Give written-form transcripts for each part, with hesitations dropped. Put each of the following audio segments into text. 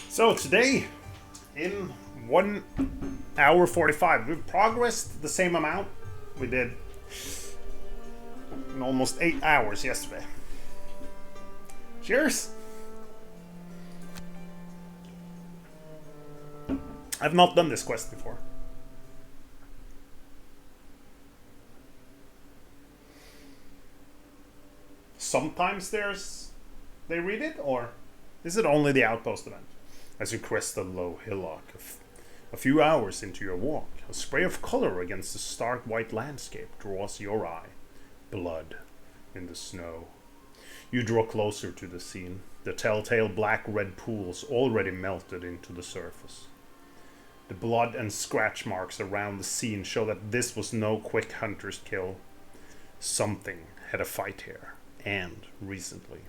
So today, in 1 hour 45, we've progressed the same amount we did in almost 8 hours yesterday. Cheers! I've not done this quest before. Sometimes they read it, or is it only the outpost event? As you crest a low hillock, a few hours into your walk, a spray of color against the stark white landscape draws your eye. Blood in the snow. You draw closer to the scene, the telltale black-red pools already melted into the surface. The blood and scratch marks around the scene show that this was no quick hunter's kill. Something had a fight here, and recently.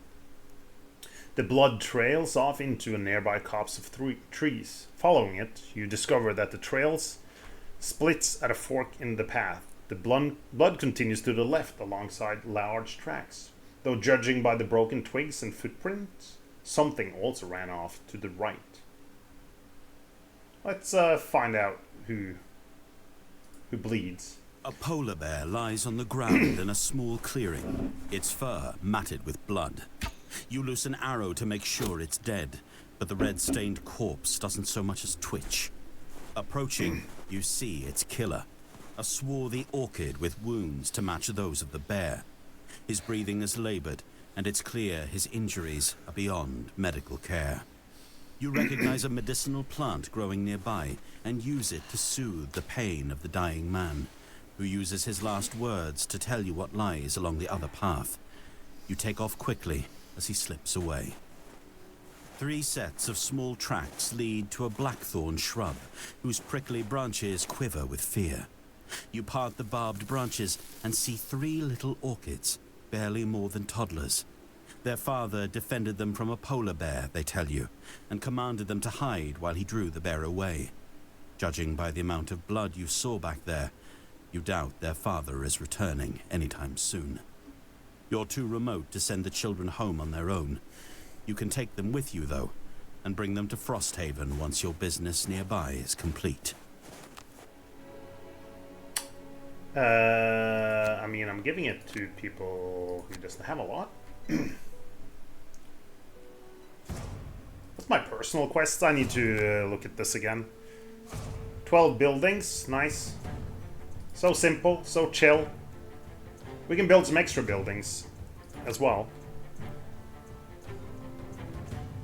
The blood trails off into a nearby copse of trees. Following it, you discover that the trail splits at a fork in the path. The blood continues to the left alongside large tracks, though judging by the broken twigs and footprints, something also ran off to the right. Let's find out who bleeds. A polar bear lies on the ground in a small clearing, its fur matted with blood. You loose an arrow to make sure it's dead, but the red-stained corpse doesn't so much as twitch. Approaching, you see its killer, a swarthy orchid with wounds to match those of the bear. His breathing is labored, and it's clear his injuries are beyond medical care. You recognize a medicinal plant growing nearby and use it to soothe the pain of the dying man, who uses his last words to tell you what lies along the other path. You take off quickly as he slips away. 3 sets of small tracks lead to a blackthorn shrub whose prickly branches quiver with fear. You part the barbed branches and see 3 little orchids, barely more than toddlers. Their father defended them from a polar bear, they tell you, and commanded them to hide while he drew the bear away. Judging by the amount of blood you saw back there, you doubt their father is returning anytime soon. You're too remote to send the children home on their own. You can take them with you, though, and bring them to Frosthaven once your business nearby is complete. I mean, I'm giving it to people who doesn't have a lot. What's my personal quest? I need to look at this again. 12 buildings, nice. So simple, so chill. We can build some extra buildings as well.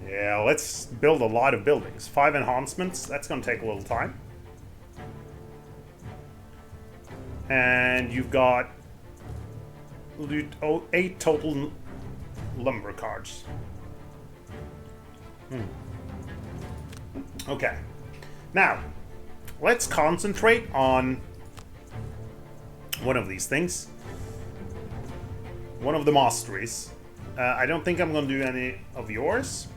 Yeah, let's build a lot of buildings. 5 enhancements, that's gonna take a little time. And you've got 8 total lumber cards. Okay. Now, let's concentrate on one of these things. One of the masteries. I don't think I'm going to do any of yours.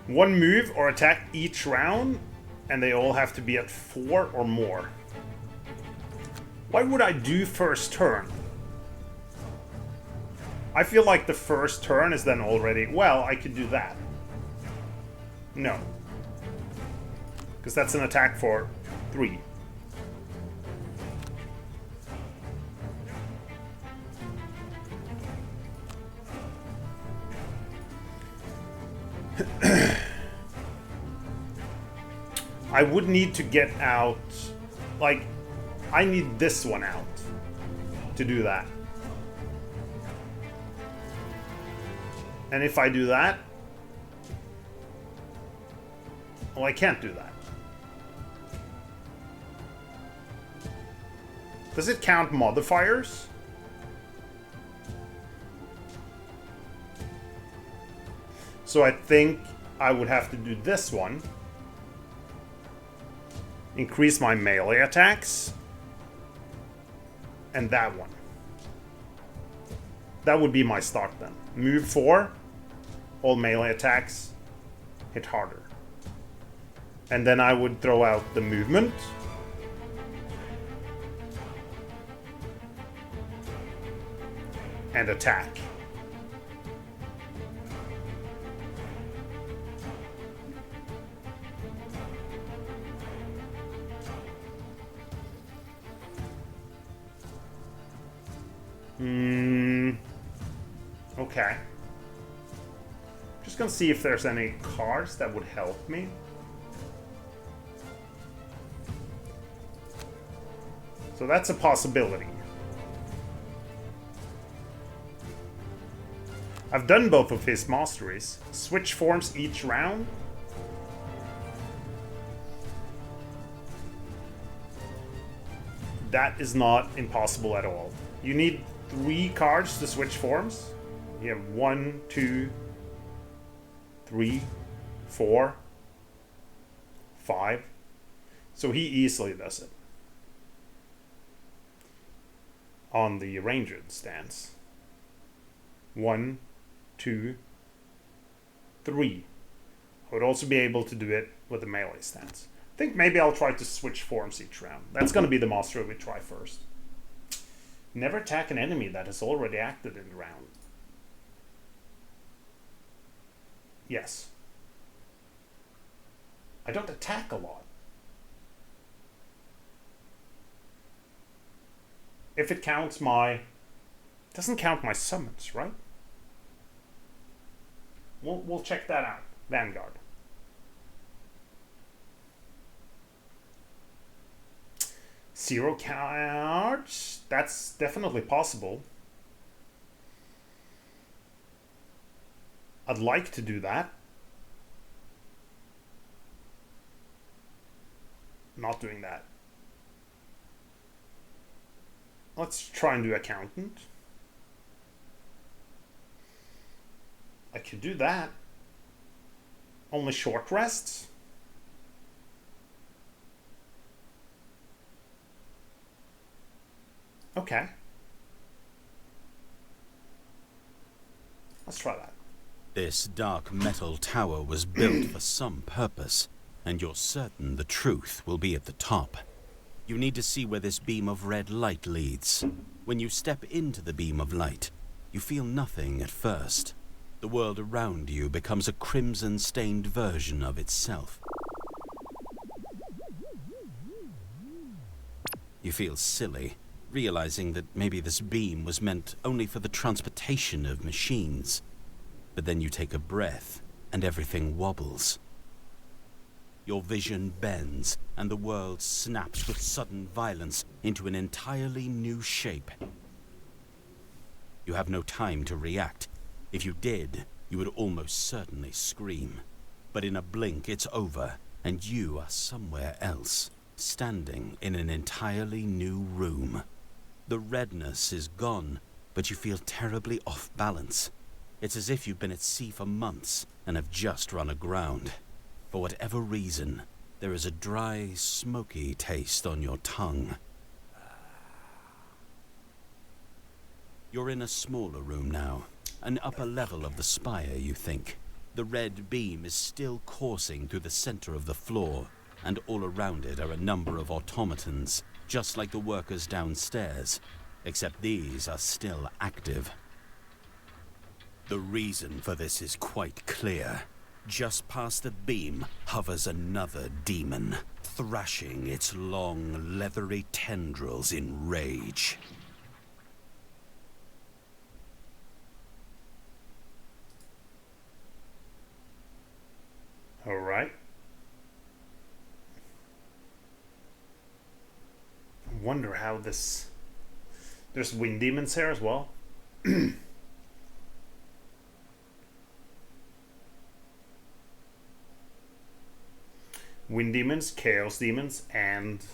One move or attack each round, and they all have to be at 4 or more. Why would I do first turn? I feel like the first turn is then already... Well, I could do that. No. Because that's an attack for 3. I would need to get out... Like, I need this one out to do that. And if I do that... Well, I can't do that. Does it count modifiers? So I think I would have to do this one. Increase my melee attacks. And that one. That would be my start then. Move 4. All melee attacks hit harder. And then I would throw out the movement. And attack. Okay. Just gonna see if there's any cards that would help me. So that's a possibility. I've done both of his masteries. Switch forms each round. That is not impossible at all. You need 3 cards to switch forms. You have 1, 2, 3, 4, 5. So he easily does it. On the ranged stance. 1, 2, 3. I would also be able to do it with the melee stance. I think maybe I'll try to switch forms each round. That's going to be the mastery we try first. Never attack an enemy that has already acted in the round. Yes. I don't attack a lot. If it counts my... It doesn't count my summons, right? We'll check that out. Vanguard. Zero cards. That's definitely possible. I'd like to do that. Not doing that. Let's try and do accountant. I could do that. Only short rests. Okay. Let's try that. This dark metal tower was built for some purpose, and you're certain the truth will be at the top. You need to see where this beam of red light leads. When you step into the beam of light, you feel nothing at first. The world around you becomes a crimson-stained version of itself. You feel silly, realizing that maybe this beam was meant only for the transportation of machines. But then you take a breath, and everything wobbles. Your vision bends, and the world snaps with sudden violence into an entirely new shape. You have no time to react. If you did, you would almost certainly scream. But in a blink, it's over, and you are somewhere else, standing in an entirely new room. The redness is gone, but you feel terribly off balance. It's as if you've been at sea for months and have just run aground. For whatever reason, there is a dry, smoky taste on your tongue. You're in a smaller room now, an upper level of the spire, you think. The red beam is still coursing through the center of the floor, and all around it are a number of automatons, just like the workers downstairs, except these are still active. The reason for this is quite clear. Just past the beam hovers another demon, thrashing its long, leathery tendrils in rage. All right. I wonder how this... There's wind demons here as well. Wind demons, chaos demons, and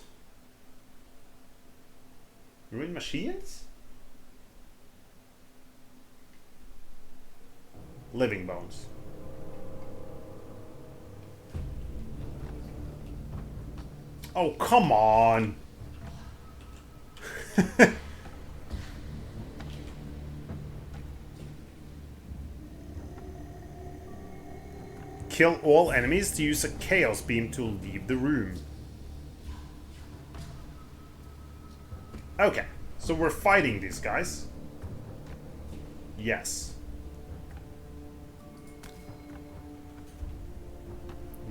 ruined machines? Living bones. Oh, come on. kill all enemies to use a chaos beam to leave the room. Okay, so we're fighting these guys. Yes.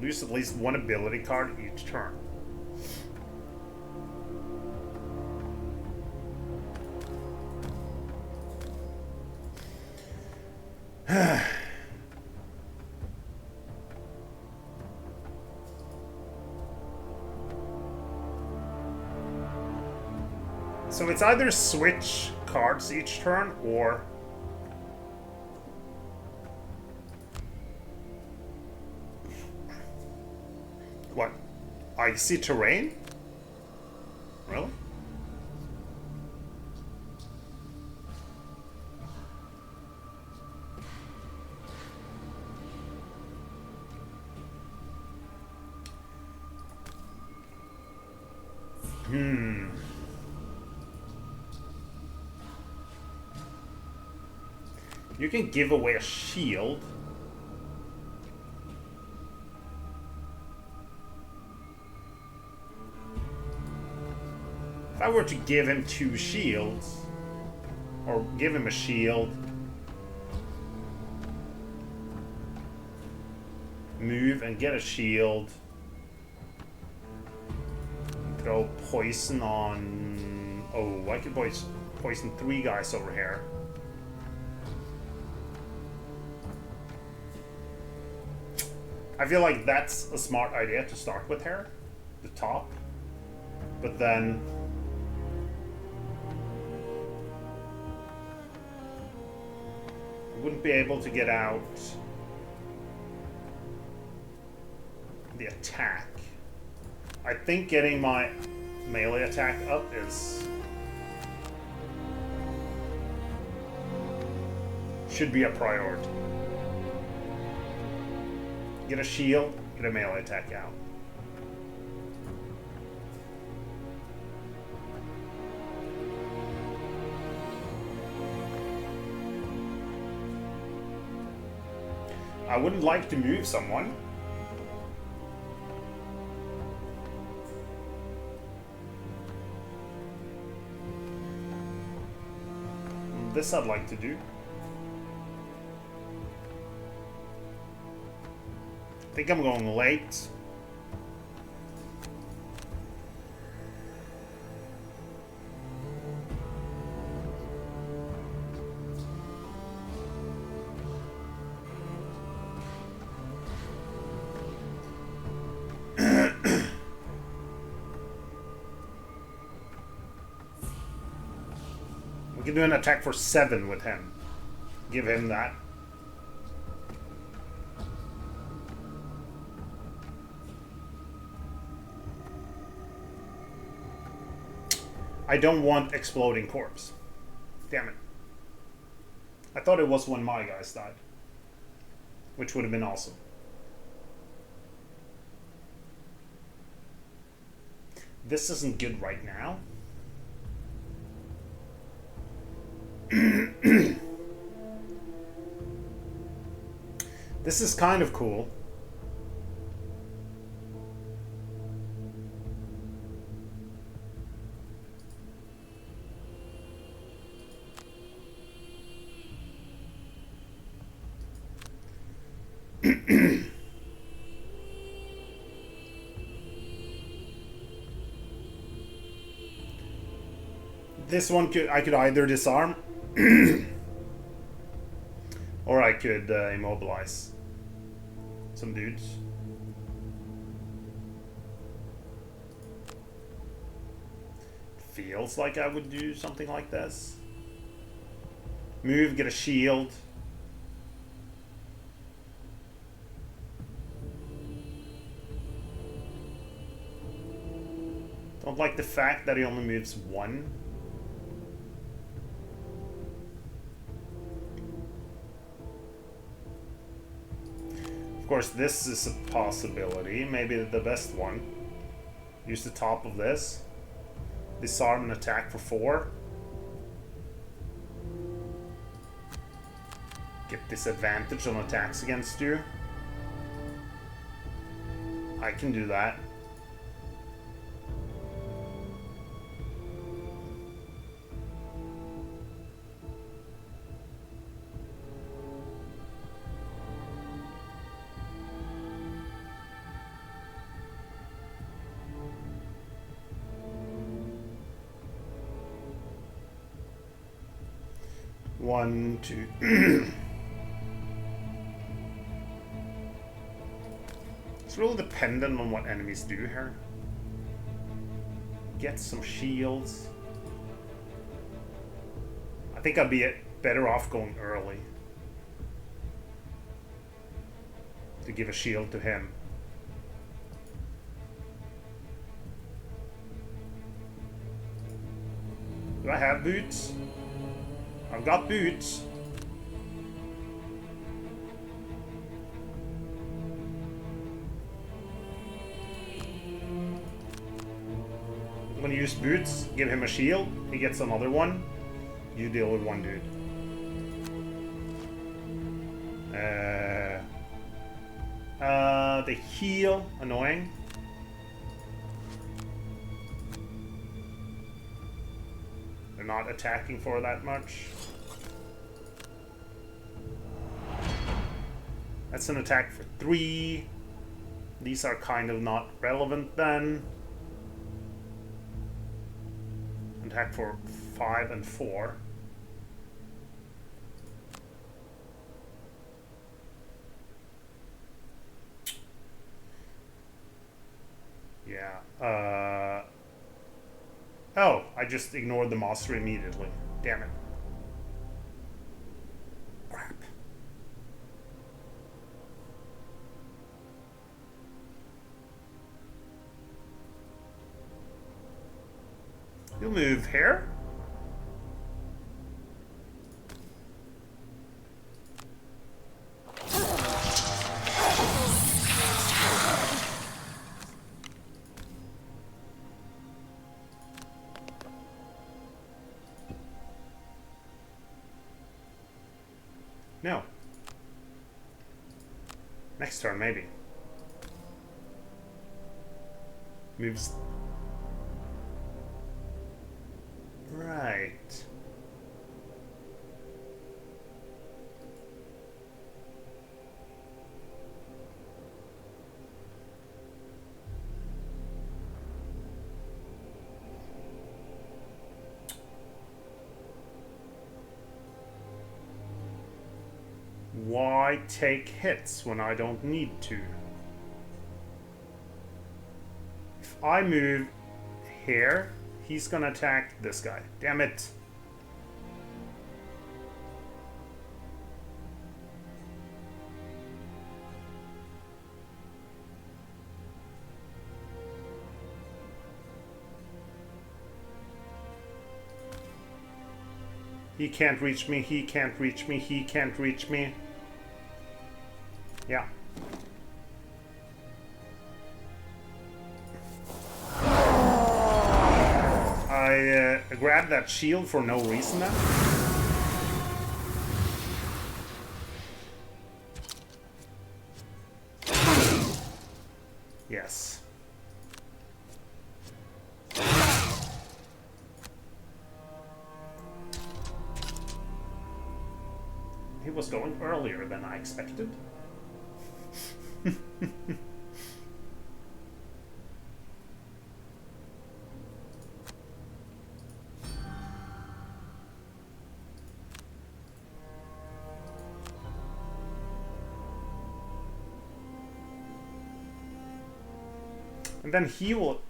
Lose at least one ability card each turn. So it's either switch cards each turn or what? Icy terrain? Really? You can give away a shield. If I were to give him 2 shields, or give him a shield, move and get a shield, throw poison on... Oh, I could poison 3 guys over here. I feel like that's a smart idea to start with here, the top, but then I wouldn't be able to get out the attack. I think getting my melee attack up should be a priority. Get a shield, get a melee attack out. I wouldn't like to move someone. This I'd like to do. I think I'm going late. We can do an attack for 7 with him. Give him that. I don't want exploding corpse. Damn it. I thought it was when my guys died. Which would have been awesome. This isn't good right now. This is kind of cool. This one I could either disarm or I could immobilize some dudes. Feels like I would do something like this. Move, get a shield. Don't like the fact that he only moves 1. Of course, this is a possibility, maybe the best one. Use the top of this. Disarm and attack for 4. Get disadvantage on attacks against you. I can do that. One, two. It's really dependent on what enemies do here. Get some shields. I think I'd be better off going early to give a shield to him. Do I have boots? I've got boots. I'm gonna use boots, give him a shield, he gets another one. You deal with one dude. The heal, annoying. They're not attacking for that much. That's an attack for 3. These are kind of not relevant then. Attack for 5 and 4. Yeah. Oh, I just ignored the monster immediately. Damn it. Crap. You'll move here. No. Next turn, maybe. Moves. Right. Why take hits when I don't need to? If I move here, he's gonna attack this guy. Damn it. He can't reach me, he can't reach me, he can't reach me. Yeah. I grabbed that shield for no reason then. Yes. He was going earlier than I expected. And then he will...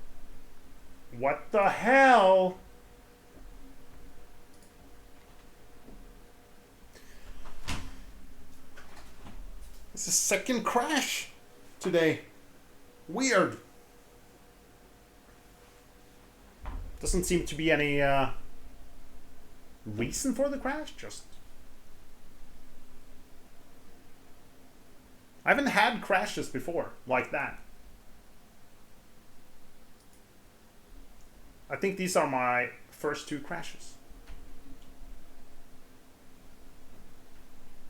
What the hell? It's the second crash today. Weird. Doesn't seem to be any reason for the crash, just... I haven't had crashes before like that. I think these are my first 2 crashes.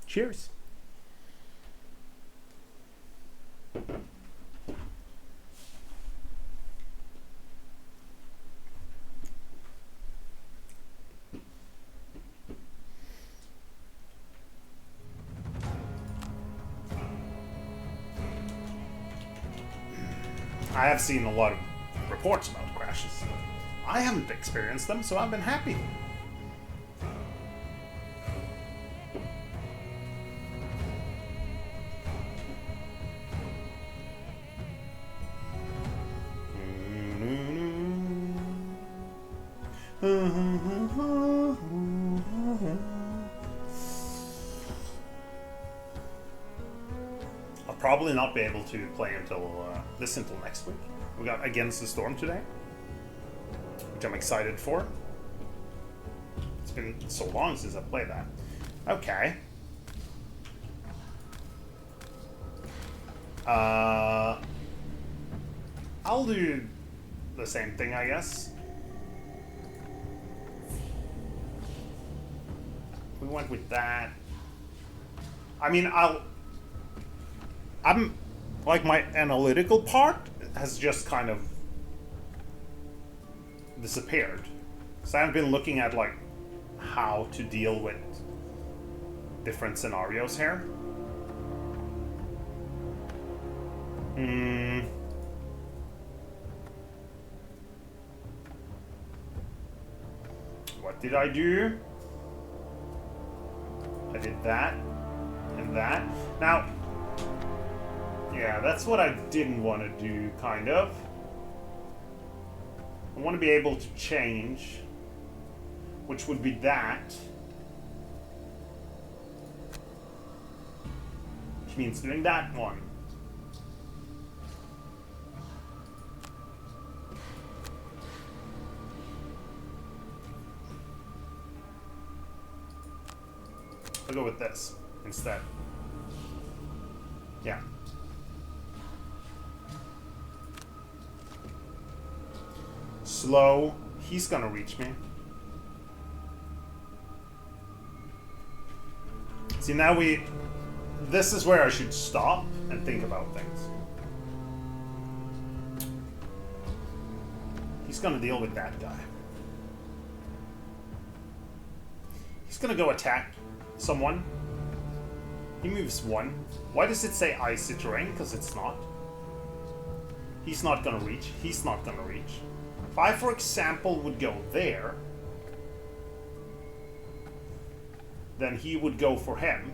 Cheers. I have seen a lot of reports about crashes. I haven't experienced them, so I've been happy. I'll probably not be able to play until next week. We got Against the Storm today, which I'm excited for. It's been so long since I played that. Okay. I'll do the same thing, I guess. We went with that. I mean, I'm like, my analytical part has just kind of disappeared. So I haven't been looking at like how to deal with different scenarios here. What did I do? I did that and that. Now, yeah, that's what I didn't want to do, kind of. I want to be able to change, which would be that. Which means doing that one. I'll go with this instead. Yeah. Slow. He's gonna reach me. See, now this is where I should stop and think about things. He's gonna deal with that guy. He's gonna go attack someone. He moves one. Why does it say icy terrain? Because it's not. He's not gonna reach. He's not gonna reach. If I, for example, would go there, then he would go for him.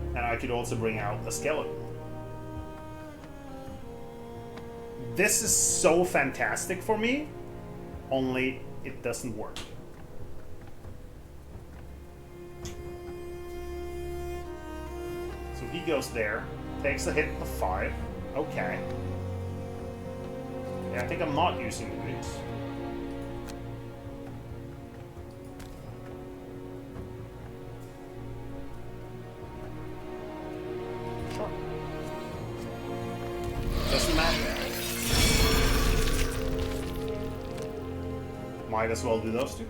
And I could also bring out a skeleton. This is so fantastic for me, only it doesn't work. So he goes there, takes a hit of 5. Okay. Yeah, I think I'm not using the roots. Sure. Doesn't matter. Might as well do those two.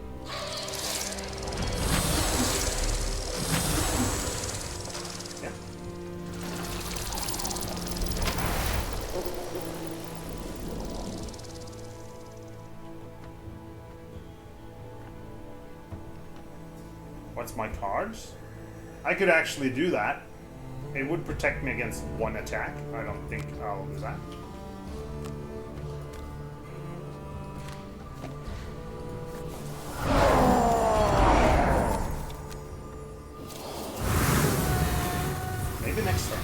What's my cards? I could actually do that. It would protect me against one attack. I don't think I'll do that. Maybe next turn.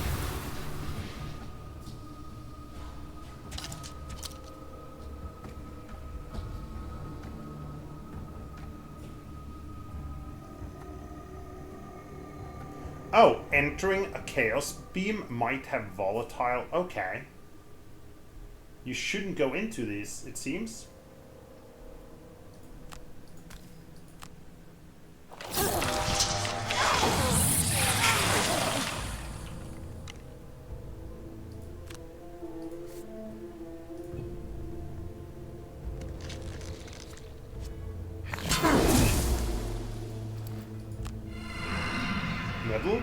Oh, entering a chaos beam might have volatile. Okay. You shouldn't go into these, it seems.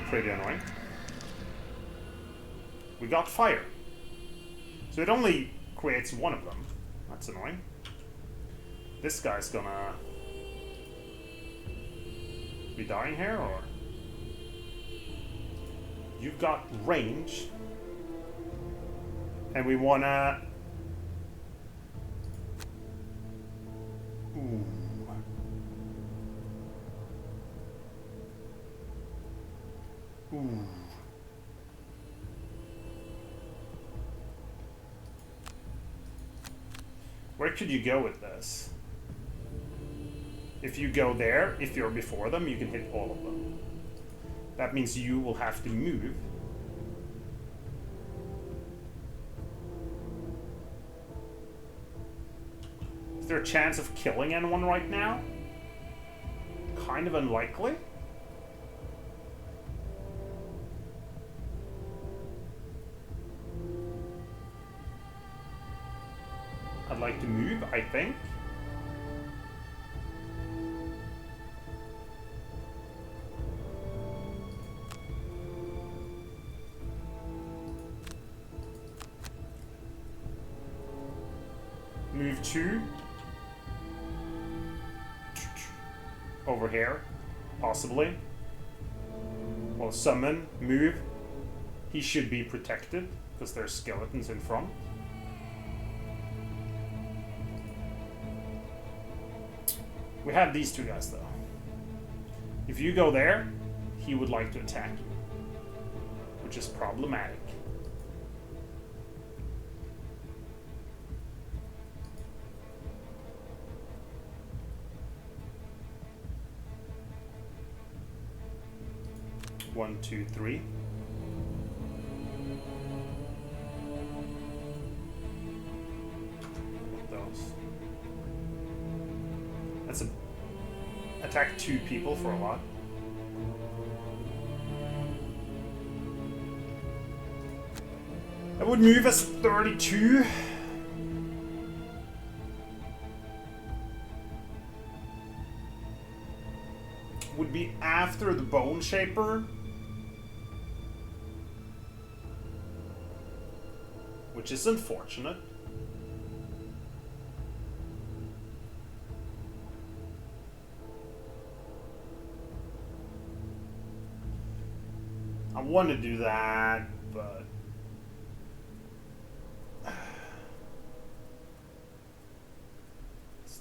Pretty annoying. We got fire. So it only creates one of them. That's annoying. This guy's gonna be dying here, or? You've got range. And we wanna... Ooh. Ooh. Where could you go with this? If you go there, if you're before them, you can hit all of them. That means you will have to move. Is there a chance of killing anyone right now? Kind of unlikely. I'd like to move, I think. Move 2. Over here, possibly. Or summon, move. He should be protected, because there's skeletons in front. We have these two guys, though. If you go there, he would like to attack you, which is problematic. One, two, three. Those. That's a attack 2 people for a lot. That would move us 32. Would be after the Bone Shaper. Which is unfortunate. I want to do that, but... Let's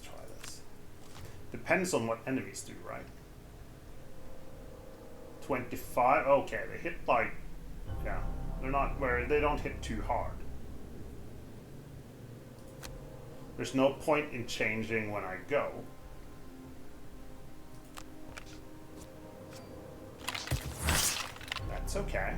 try this. Depends on what enemies do, right? 25? Okay, they hit like... Yeah, they're not where... They don't hit too hard. There's no point in changing when I go. That's okay.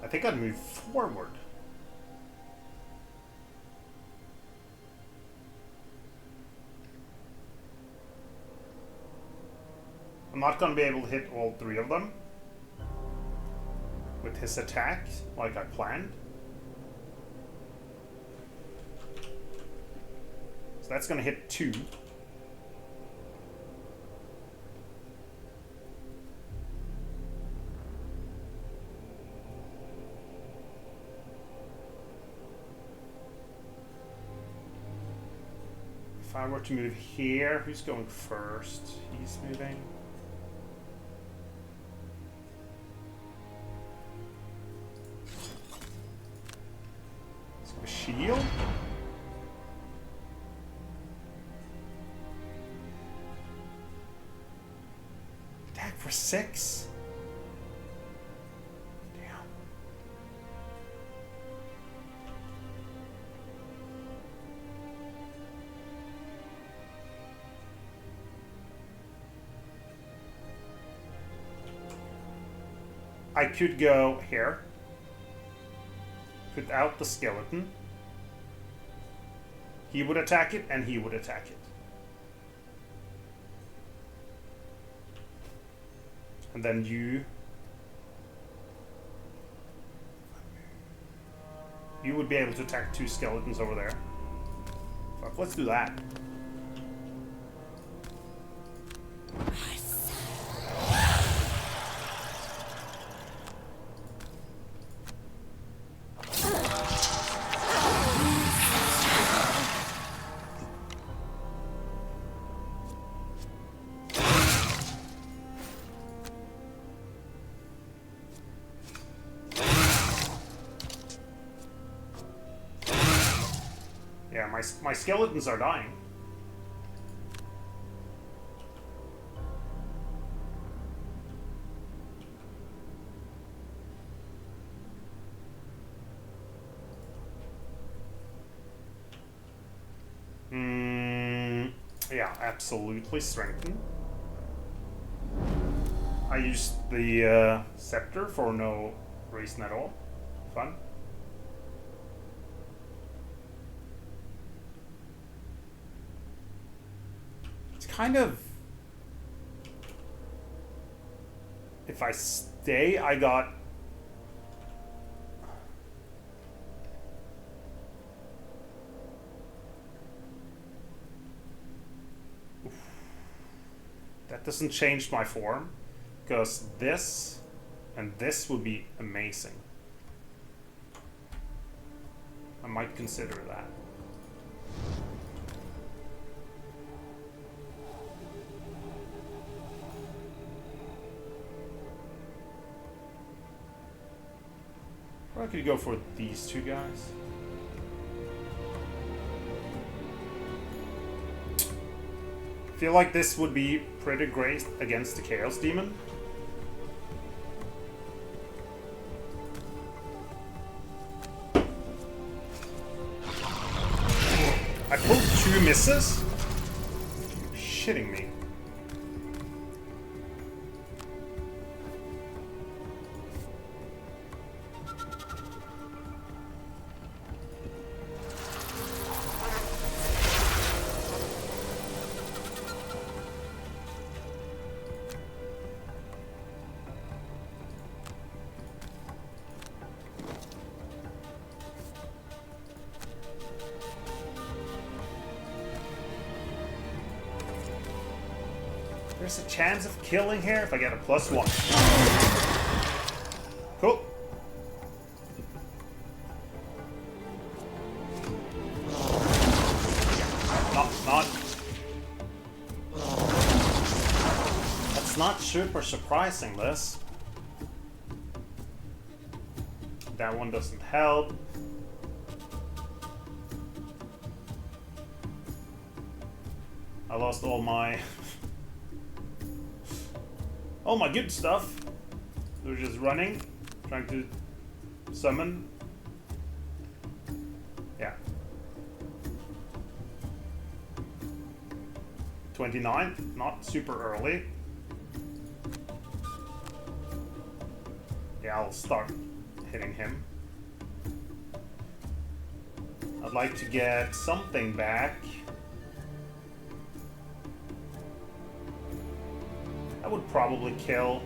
I think I'd move forward. I'm not going to be able to hit all 3 of them with his attack like I planned. So that's going to hit 2. If I were to move here, who's going first? He's moving. Shield? Attack for 6? Damn. I could go here. Put out the skeleton. He would attack it, and he would attack it. And then you would be able to attack 2 skeletons over there. Fuck, let's do that. my skeletons are dying. Yeah, absolutely strengthen. I used the scepter for no reason at all. Fun. It's kind of... If I stay, I got... That doesn't change my form, because this and this would be amazing. I might consider that. Or I could go for these two guys. I feel like this would be pretty great against the Chaos Demon. I pulled 2 misses? You're shitting me. There's a chance of killing here if I get a +1. Cool. Not. That's not super surprising, this. That one doesn't help. I lost all my good stuff. They're just running, trying to summon. Yeah. 29, not super early. Yeah, I'll start hitting him. I'd like to get something back. That would probably kill.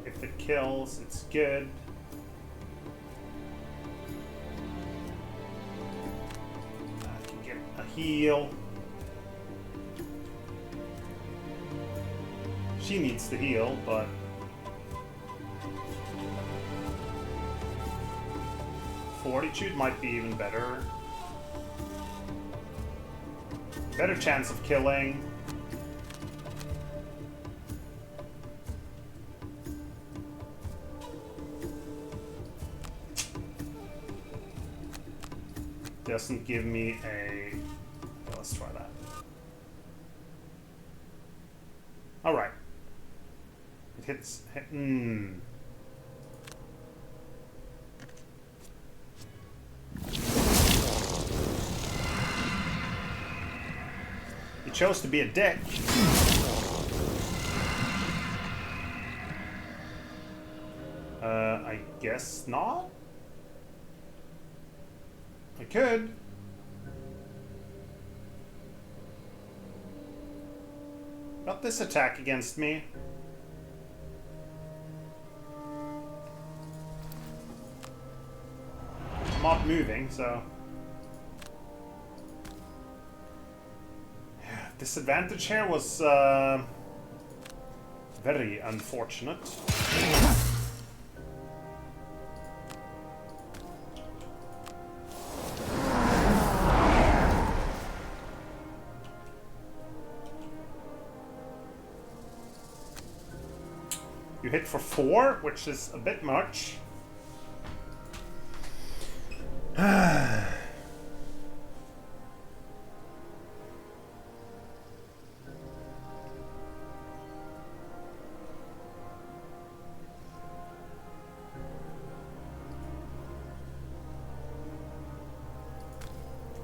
If it kills, it's good. I can get a heal. She needs to heal, but Fortitude might be even better. Better chance of killing. Doesn't give me a... Okay, let's try that. Alright. It hits... He chose to be a dick. I guess not? I could. Got this attack against me. I'm not moving, so... Disadvantage here was very unfortunate. hit for 4, which is a bit much.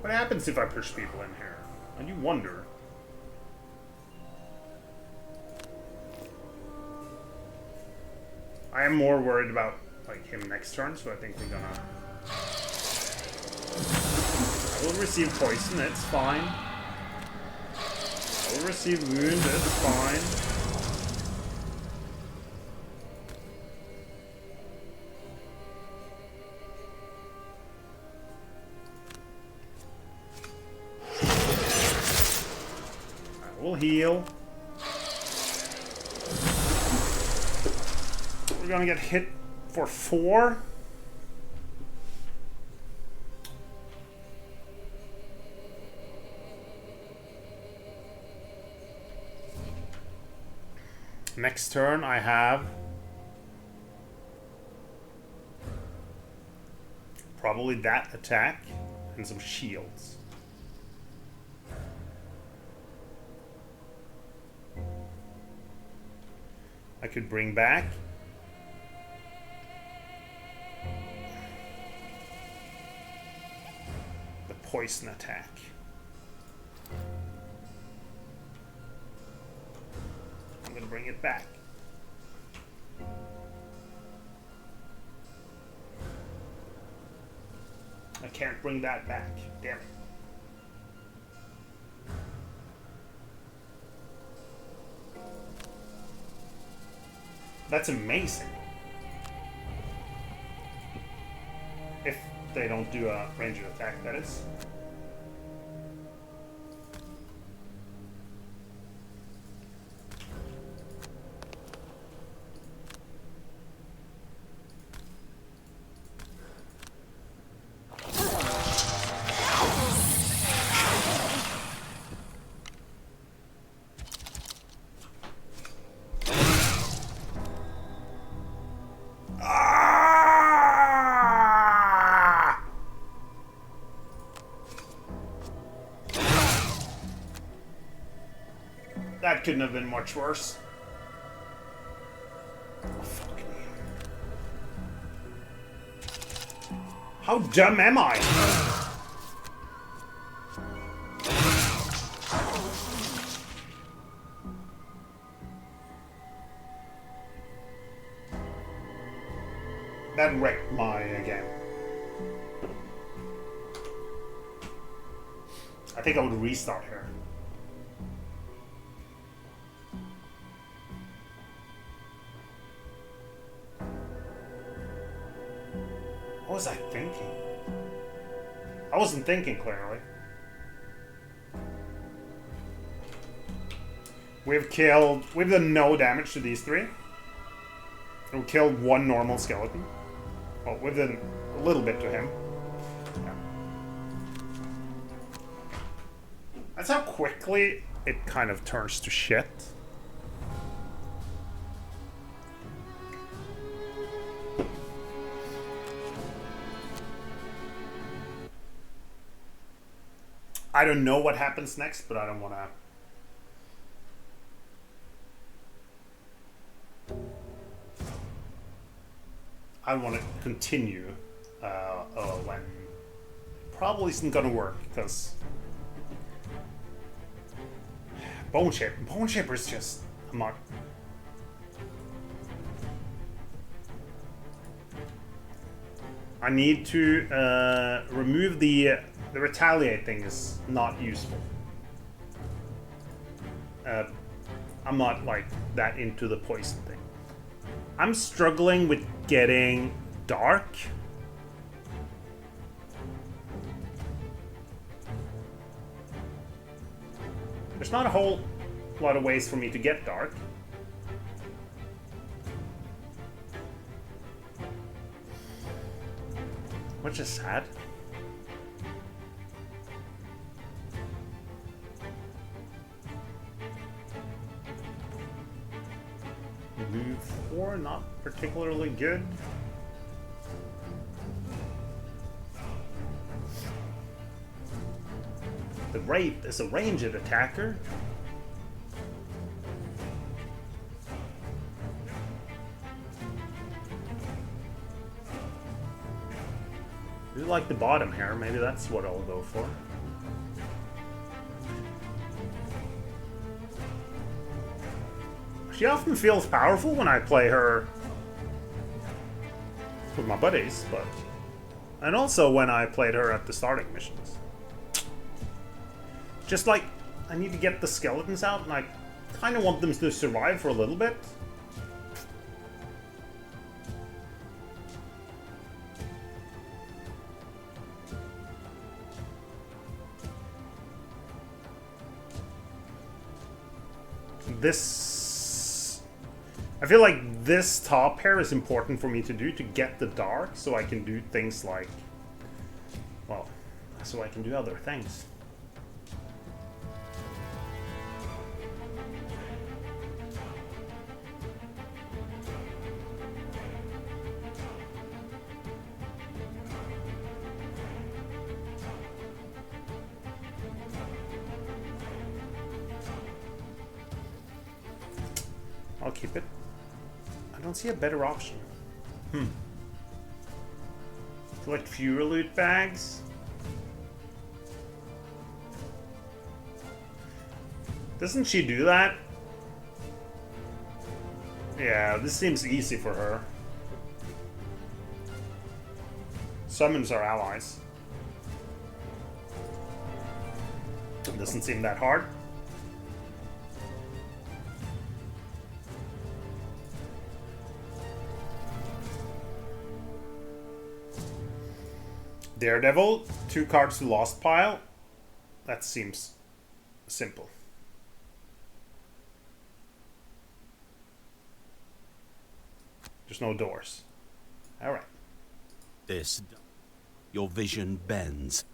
What happens if I push people in here? And you wonder. I am more worried about like him next turn, so I think we're gonna. I will receive poison. It's fine. I will receive wound. It's fine. We'll heal. We're gonna get hit for 4. Next turn I have probably that attack and some shields. I could bring back the poison attack. I'm gonna bring it back. I can't bring that back. Damn it. That's amazing. If they don't do a ranged attack, that is. That couldn't have been much worse. Oh, fuck me. How dumb am I? That wrecked my game. I think I would restart here. What was I thinking? I wasn't thinking clearly. We've done no damage to these 3. We killed 1 normal skeleton. Well, we've done a little bit to him. Yeah. That's how quickly it kind of turns to shit. I don't know what happens next, but I don't want to... I want to continue when probably isn't gonna work, because Bone Shaper is just... I'm not... I need to remove the retaliate thing is not useful. I'm not like that into the poison thing. I'm struggling with getting dark. There's not a whole lot of ways for me to get dark. Which is sad. Move 4, 9, not particularly good. The Wraith is a ranged attacker. I do like the bottom here, maybe that's what I'll go for. She often feels powerful when I play her with my buddies, but... And also when I played her at the starting missions. Just like, I need to get the skeletons out, and I kind of want them to survive for a little bit. This... I feel like this top here is important for me to do to get the dark, so I can do things like... Well, so I can do other things. I'll keep it. I don't see a better option. Collect fewer loot bags. Doesn't she do that? Yeah, this seems easy for her. Summons our allies. Doesn't seem that hard. Daredevil, 2 cards to Lost Pile. That seems simple. There's no doors. Alright. This. Your vision bends.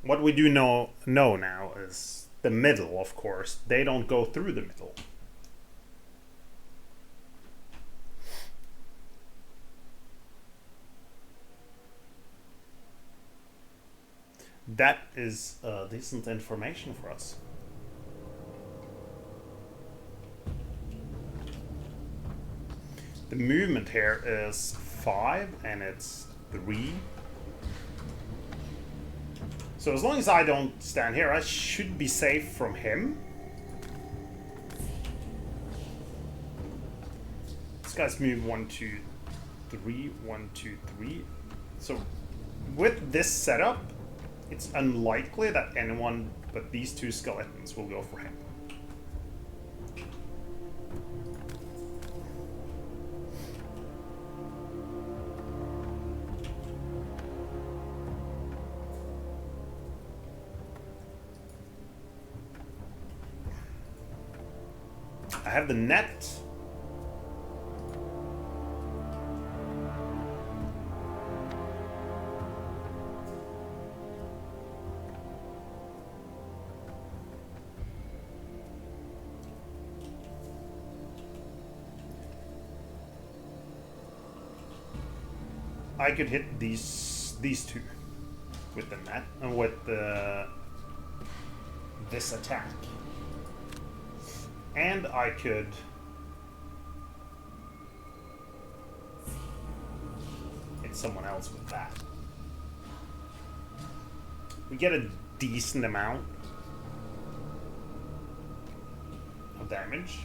What we do know now is the middle, of course. They don't go through the middle. That is decent information for us. The movement here is 5 and it's 3. So as long as I don't stand here, I should be safe from him. This guy's move 1, 2, 3, 1, 2, 3. So with this setup, it's unlikely that anyone but these 2 skeletons will go for him. I have the net. I could hit these 2 with the net and with this attack. And I could hit someone else with that. We get a decent amount of damage.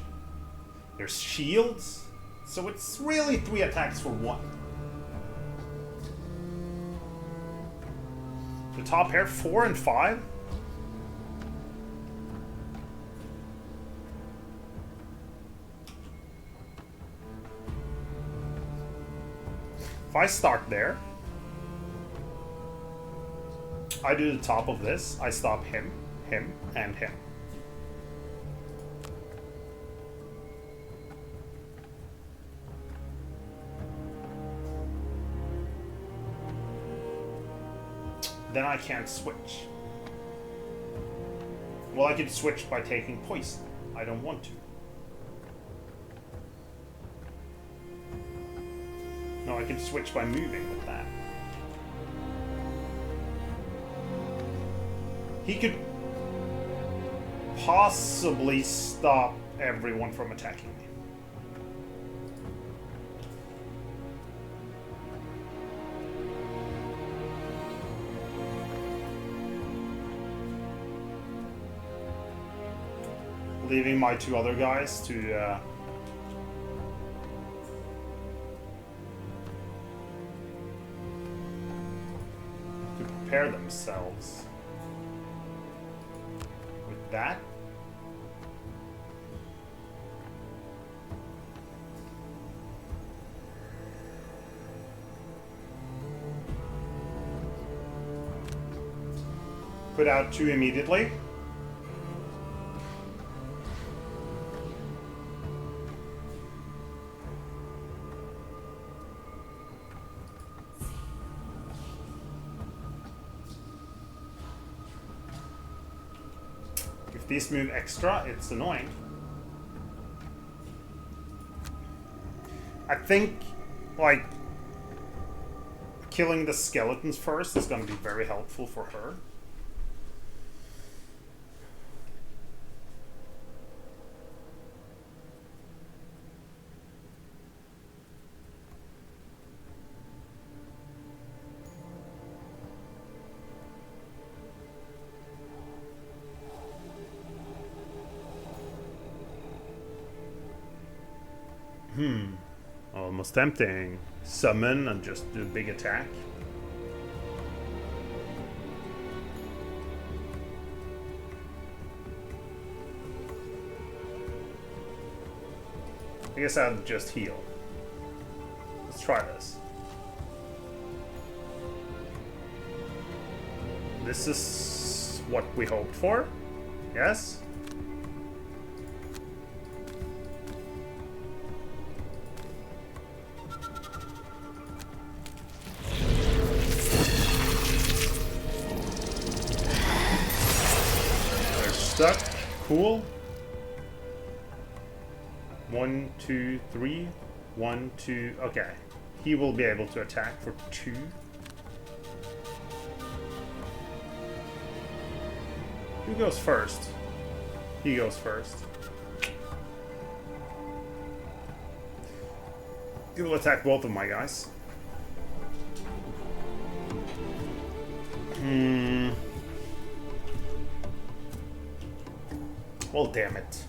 There's shields, so it's really 3 attacks for 1. The top here, 4 and 5. If I start there, I do the top of this, I stop him, him, and him. Then I can't switch. Well, I could switch by taking poison. I don't want to. No, I could switch by moving with that. He could possibly stop everyone from attacking me. Leaving my two other guys to prepare themselves with that. Put out two immediately. If these move extra, it's annoying. I think, like, killing the skeletons first is going to be very helpful for her. Almost tempting. Summon and just do a big attack. I guess I'll just heal. Let's try this. This is what we hoped for. Yes? Stuck. Cool. 1, 2, 3. 1, 2. Okay. He will be able to attack for 2. Who goes first? He goes first. He will attack both of my guys. Well, damn it.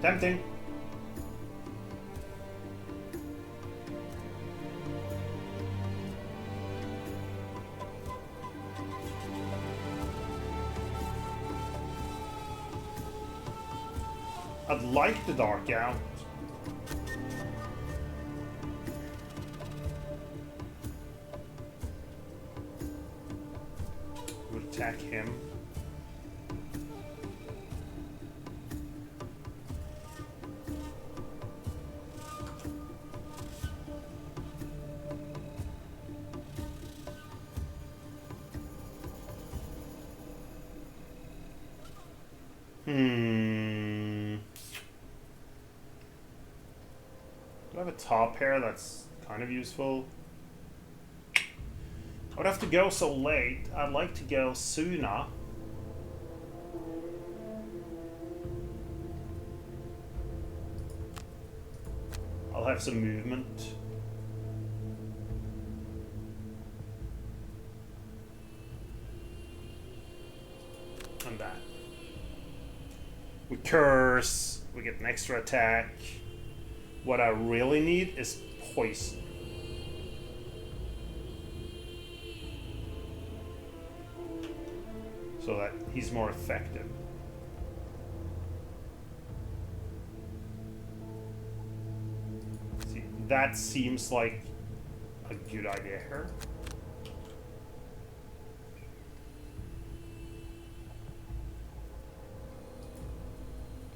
Tempting. I'd like the dark out. Would attack him. Do I have a top pair that's kind of useful? I would have to go so late. I'd like to go sooner. I'll have some movement. And that. We curse. We get an extra attack. What I really need is poison. So that he's more effective. See, that seems like a good idea here.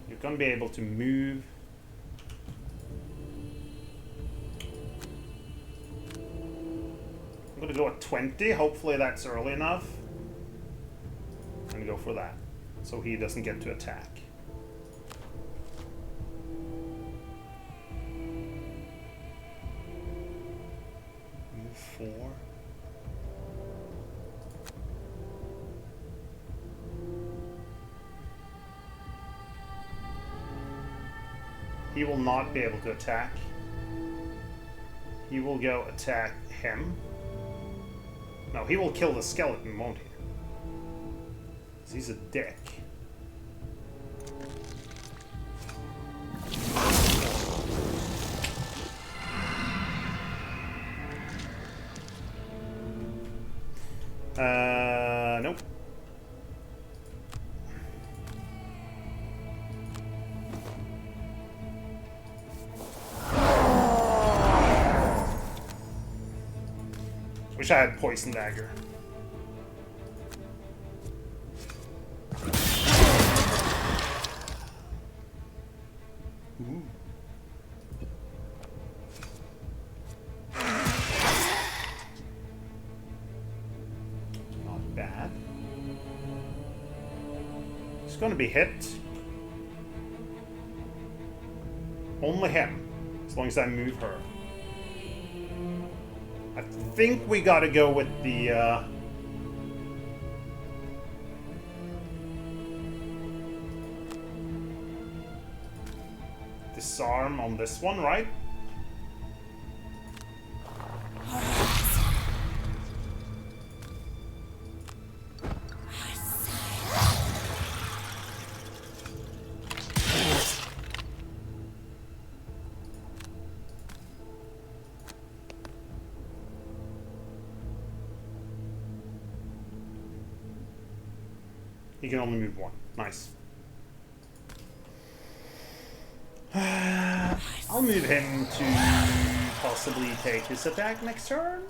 You're gonna be able to move. I'm gonna go at 20. Hopefully that's early enough. And go for that, so he doesn't get to attack. Move 4. He will not be able to attack. He will go attack him. No, he will kill the skeleton, won't he? He's a dick. Nope. Wish I had poison dagger. Going to be hit. Only him, as long as I move her. I think we gotta go with the disarm on this one, right? He can only move one. Nice. I'll move him to possibly take his attack next turn.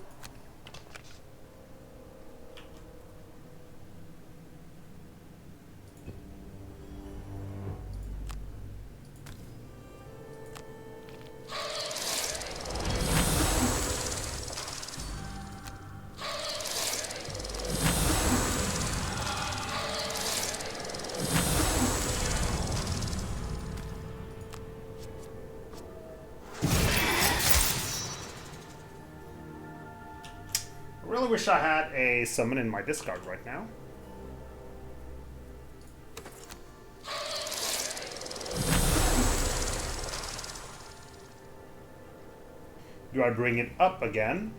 I really wish I had a summon in my discard right now. Do I bring it up again?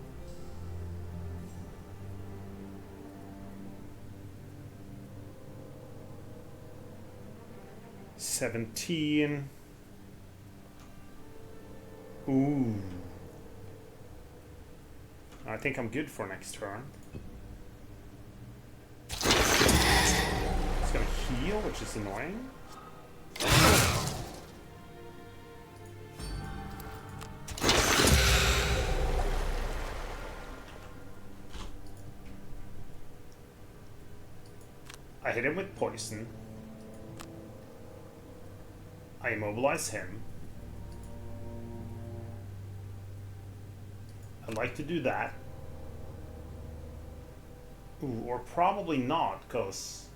$17. Ooh. I think I'm good for next turn. It's gonna heal, which is annoying. I hit him with poison. I immobilize him. I'd like to do that. Ooh, or probably not, because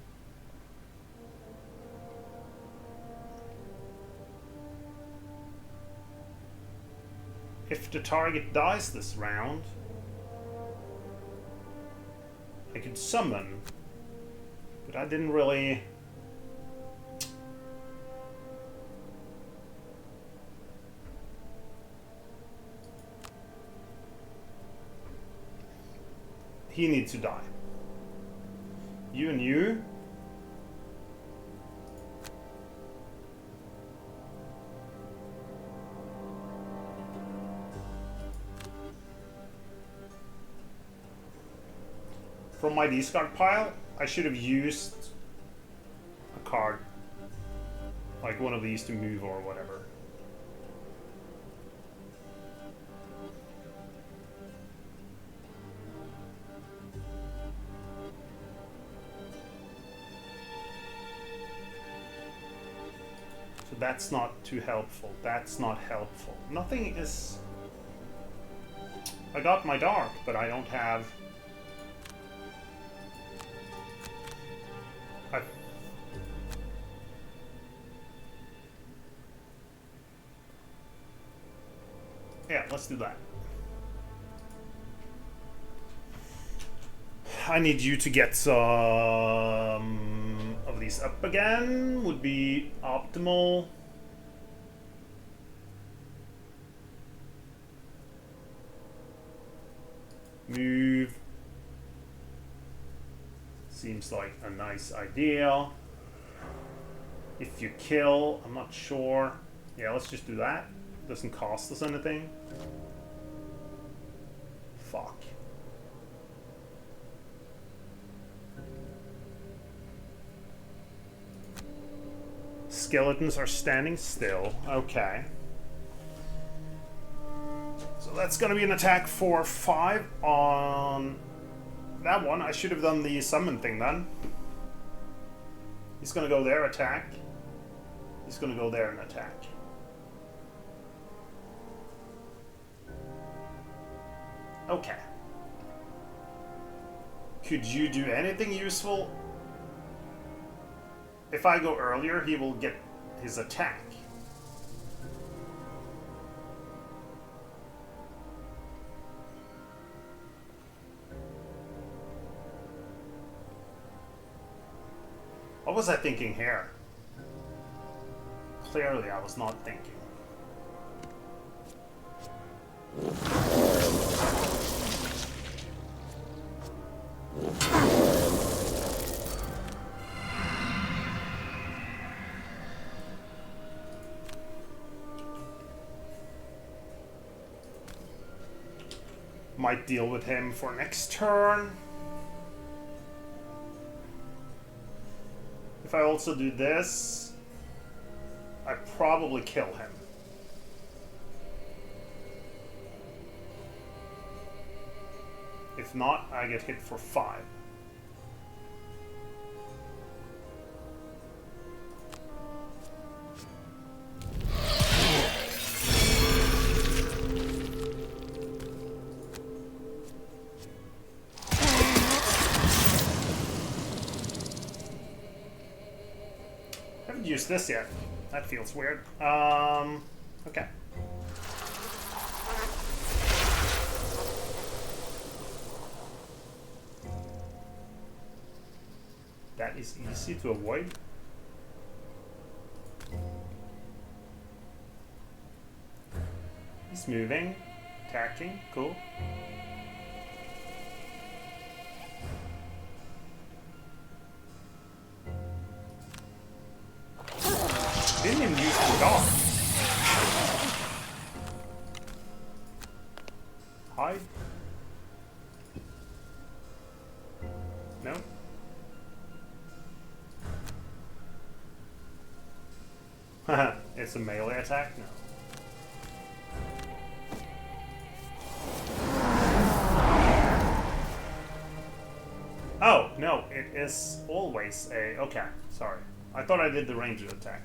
if the target dies this round, I could summon, but I didn't really... He needs to die. You and you. From my discard pile, I should have used a card. Like one of these to move or whatever. So that's not too helpful. That's not helpful. Nothing is... I got my dark, but I don't have... Yeah, let's do that. I need you to get some of these up again. Would be optimal. Move. Seems like a nice idea. If you kill, I'm not sure. Yeah, let's just do that. Doesn't cost us anything. Fuck. Skeletons are standing still. Okay. So that's gonna be an attack for 5 on that one. I should have done the summon thing then. He's gonna go there, attack. He's gonna go there and attack. Okay. Could you do anything useful? If I go earlier, he will get his attack. What was I thinking here? Clearly, I was not thinking. Might deal with him for next turn. If I also do this, I probably kill him. If not, I get hit for 5. Haven't used this yet. That feels weird. Okay. That is easy to avoid. He's moving, attacking, cool. Didn't even use the dog. Hide. No. It's a melee attack? No. Oh, no, it is always a... Okay, sorry. I thought I did the ranged attack.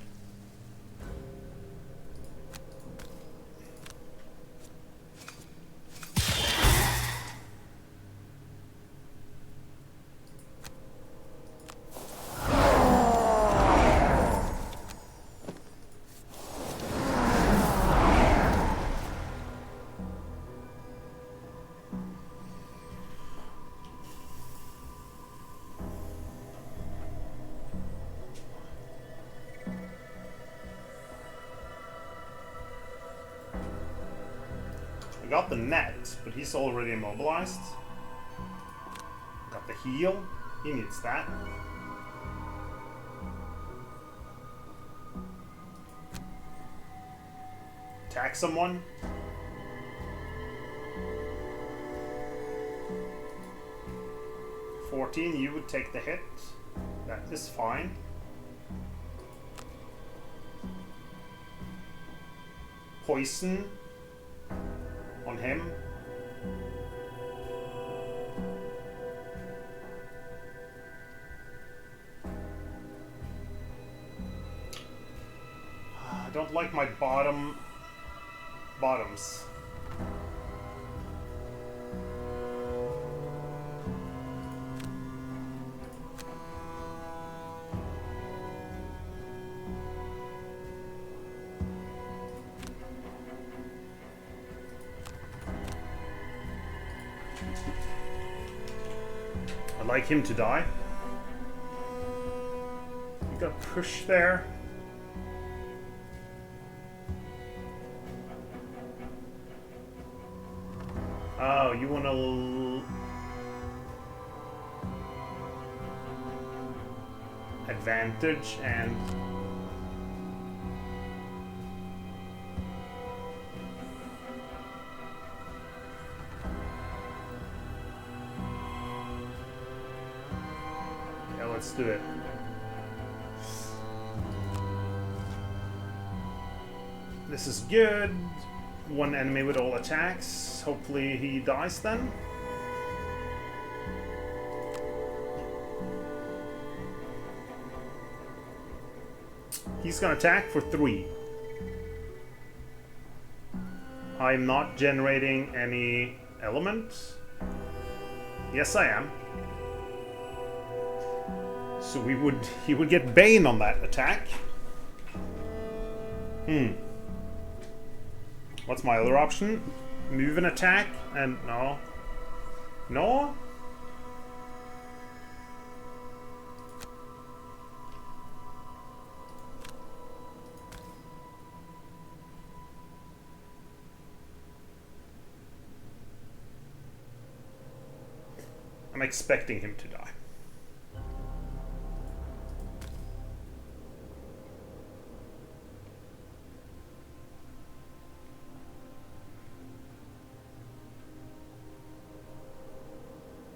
We got the net, but he's already immobilized. Got the heal. He needs that. Attack someone. $14, you would take the hit. That is fine. Poison on him. I don't like my bottoms. I'd like him to die. You got push there. Oh, you want to advantage and yeah, let's do it. This is good. One enemy with all attacks. Hopefully he dies then. He's gonna attack for 3. I'm not generating any element. Yes, I am. So he would get Bane on that attack. What's my other option? Move and attack, and no. No? I'm expecting him to die.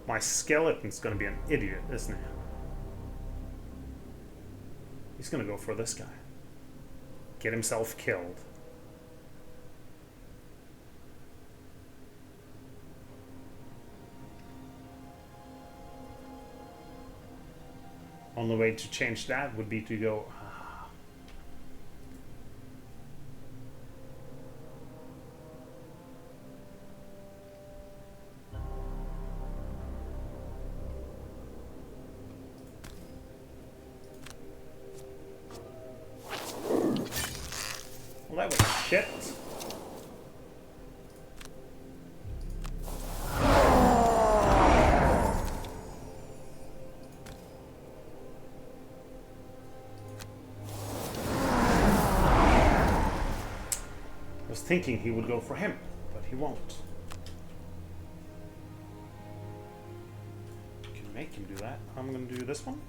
My skeleton's gonna be an idiot, isn't he? He's gonna go for this guy. Get himself killed. Only way to change that would be to go... Well, that was shit. I was thinking he would go for him, but he won't. Can make him do that. I'm gonna do this one.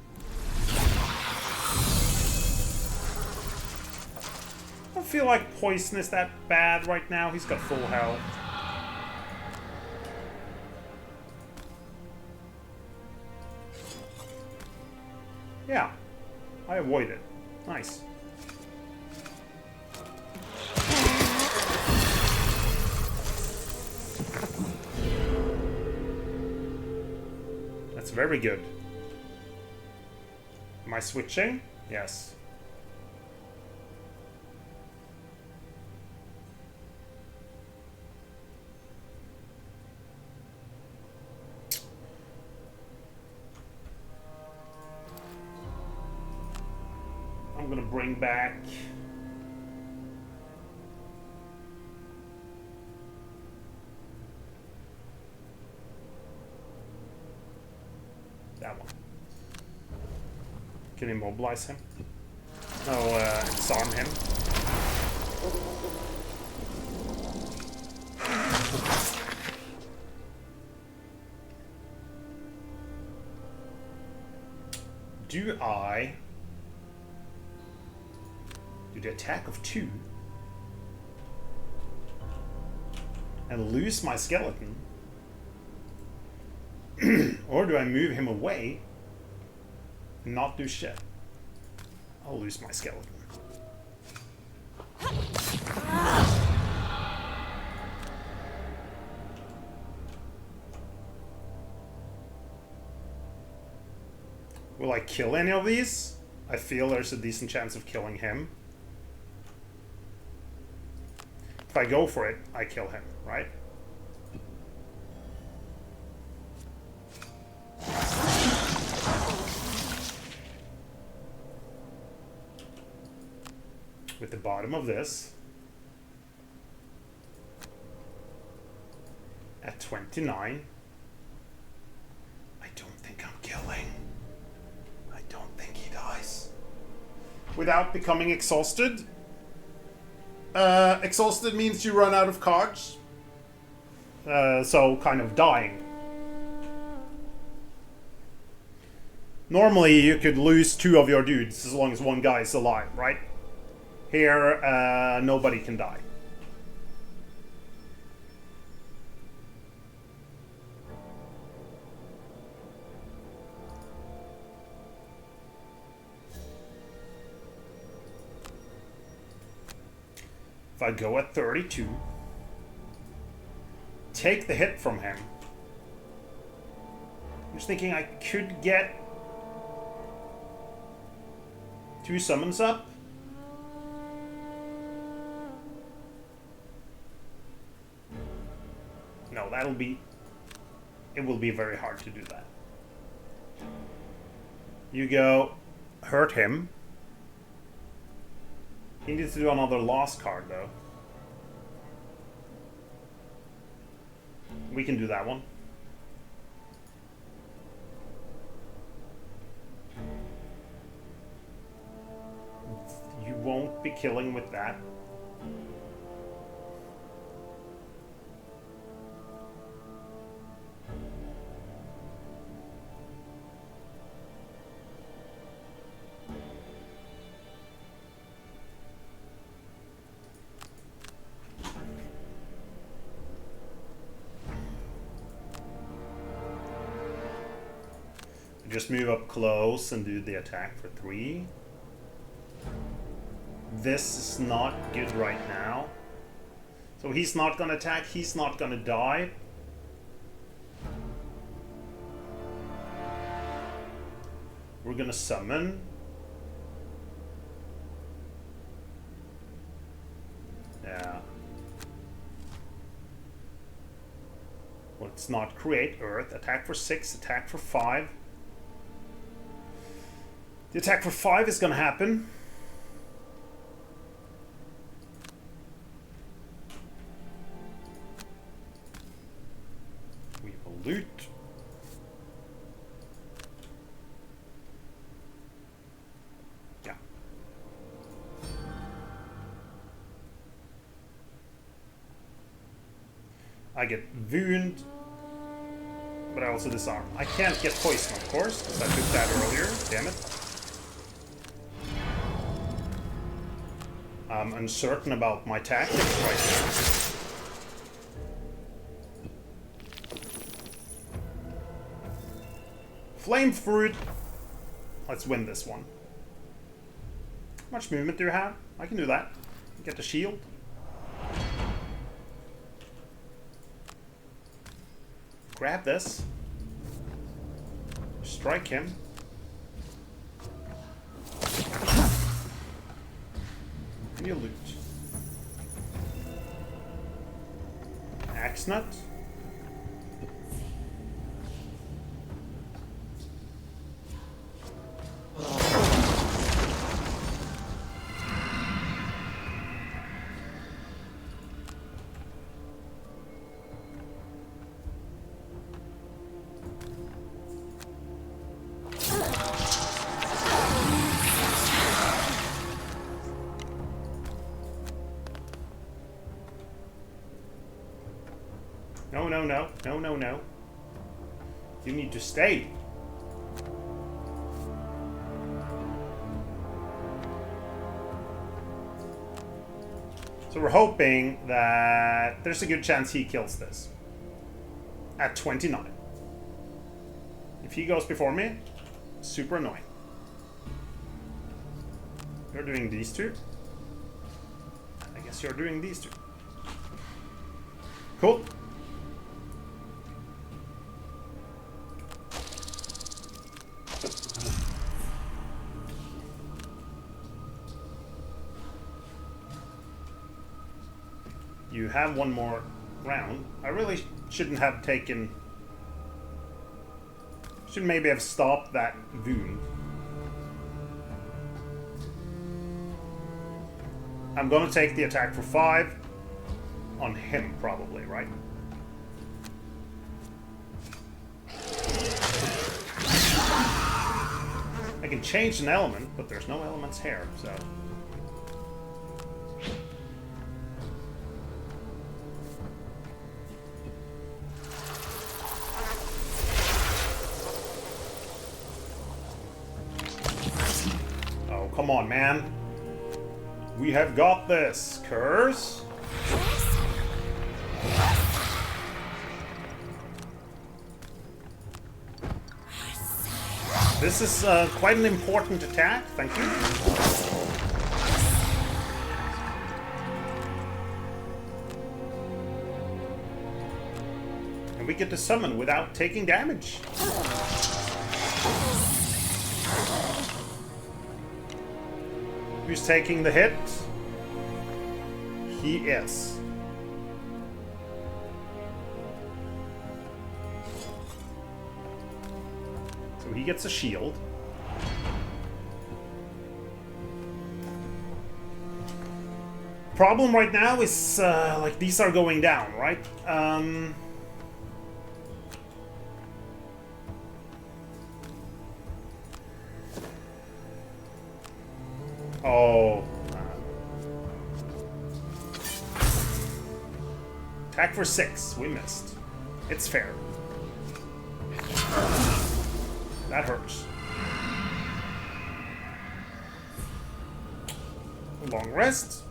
I don't feel like poison is that bad right now. He's got full health. Yeah, I avoid it. Nice. That's very good. Am I switching? Yes. I'm gonna bring back that one. Can immobilize him? No, disarm him. do I do the attack of 2 and lose my skeleton? Or do I move him away and not do shit? I'll lose my skeleton. Will I kill any of these? I feel there's a decent chance of killing him. If I go for it, I kill him, right? With the bottom of this at 29, I don't think I'm killing. I don't think he dies. Without becoming exhausted. Exhausted means you run out of cards. So kind of dying. Normally you could lose 2 of your dudes as long as one guy is alive, right? Here, nobody can die. If I go at 32, take the hit from him. I'm just thinking I could get 2 summons up. No, it will be very hard to do that. You go, hurt him. He needs to do another lost card, though. We can do that one. You won't be killing with that. Just move up close and do the attack for 3. This is not good right now. So he's not gonna attack, he's not gonna die. We're gonna summon. Yeah. Let's not create Earth. Attack for 6, attack for 5. The attack for 5 is gonna happen. We will loot. Yeah. I get wound, but I also disarm. I can't get poison, of course, because I took that earlier. Damn it. I'm uncertain about my tactics right now. Flame Fruit. Let's win this one. How much movement do you have? I can do that. Get the shield. Grab this. Strike him. And you loot. Axe nut. No. You need to stay. So we're hoping that there's a good chance he kills this. At 29. If he goes before me, super annoying. You're doing these two. I guess you're doing these two. Cool. You have one more round. I really shouldn't have taken... Should maybe have stopped that wound. I'm gonna take the attack for 5 on him, probably, right? I can change an element, but there's no elements here, so... Oh, come on, man. We have got this. Curse. This is quite an important attack. Thank you. And we get to summon without taking damage. Who's taking the hit? He is. So he gets a shield. Problem right now is, like, these are going down, right? Oh. Attack for 6. We missed. It's fair. That hurts. Long rest.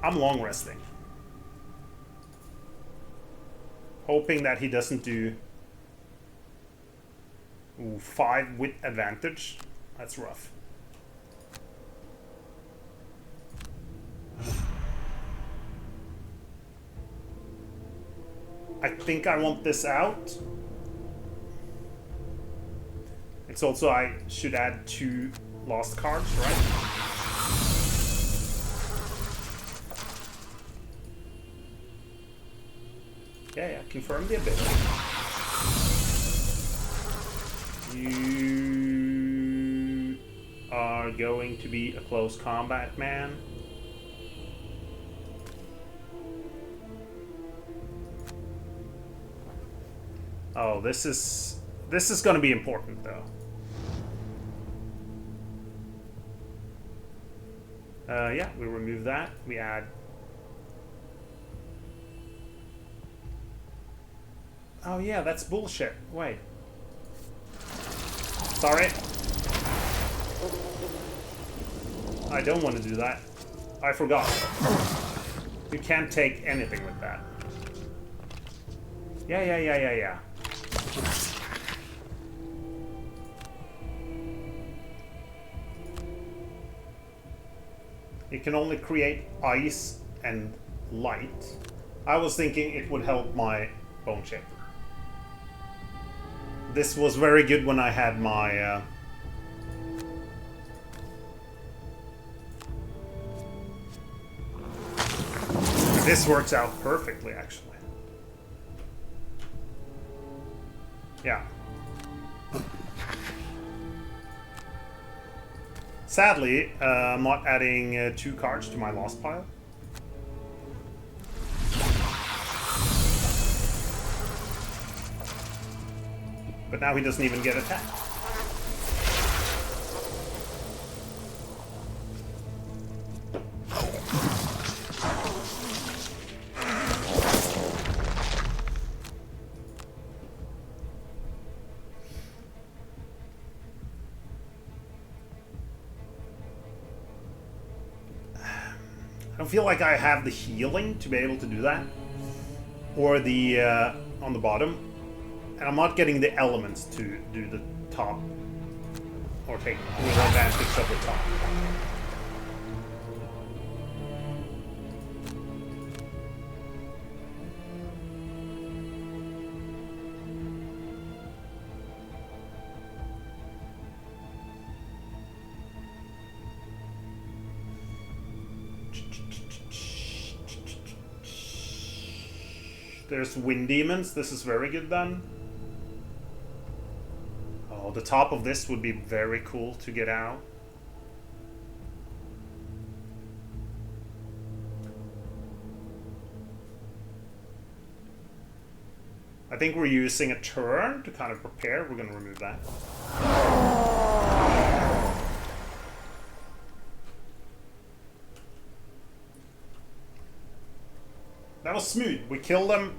I'm long resting. Hoping that he doesn't do 5 with advantage. That's rough. I think I want this out. It's also, I should add 2 lost cards, right? Yeah, confirm the ability. You are going to be a close combat man. Oh, this is going to be important, though. Yeah, we remove that. We add. Oh yeah, that's bullshit. Wait. Sorry. I don't want to do that. I forgot. You can't take anything with that. Yeah. It can only create ice and light. I was thinking it would help my Bone Shaper. This was very good when I had my... This works out perfectly, actually. Yeah. Sadly, I'm not adding 2 cards to my lost pile. But now he doesn't even get attacked. don't feel like I have the healing to be able to do that. Or the on the bottom. And I'm not getting the elements to do the top. Or take real advantage of the top. There's wind demons. This is very good then. Oh, the top of this would be very cool to get out. I think we're using a turn to kind of prepare. We're going to remove that. That was smooth. We killed them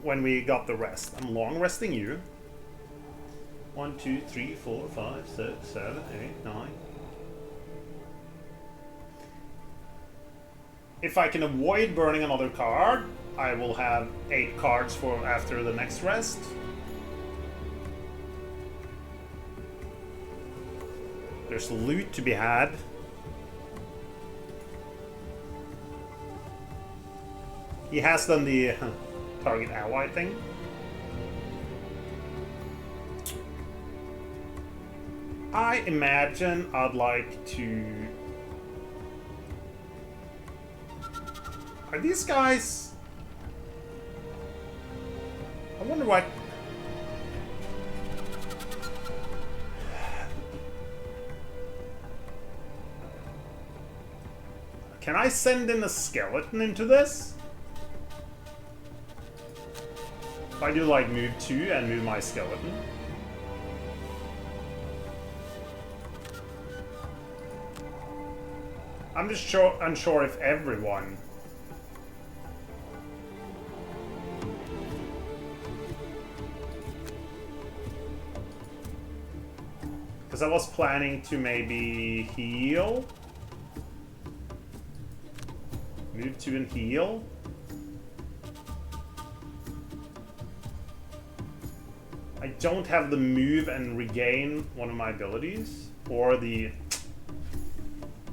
when we got the rest. I'm long resting you. 1, 2, 3, 4, 5, 6, 7, 8, 9. If I can avoid burning another card, I will have 8 cards for after the next rest. There's loot to be had. He has done the target ally thing. I imagine I'd like to... Are these guys... I wonder what... Can I send in a skeleton into this? If I do like move 2 and move my skeleton. I'm just unsure if everyone... Because I was planning to maybe heal. Move 2 and heal. I don't have the move and regain one of my abilities. Or the...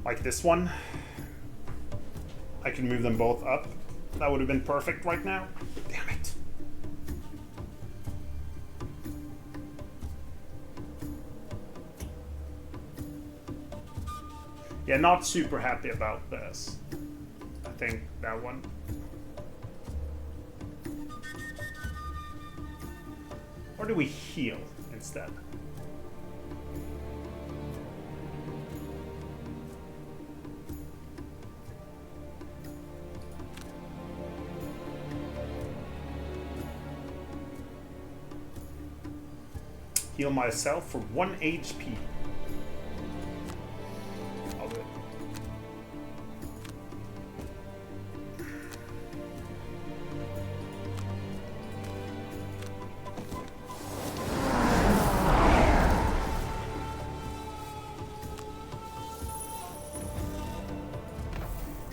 Like this one. I can move them both up. That would have been perfect right now. Damn it. Yeah, not super happy about this. I think that one. Or do we heal instead? Heal myself for 1 HP. I'll do it.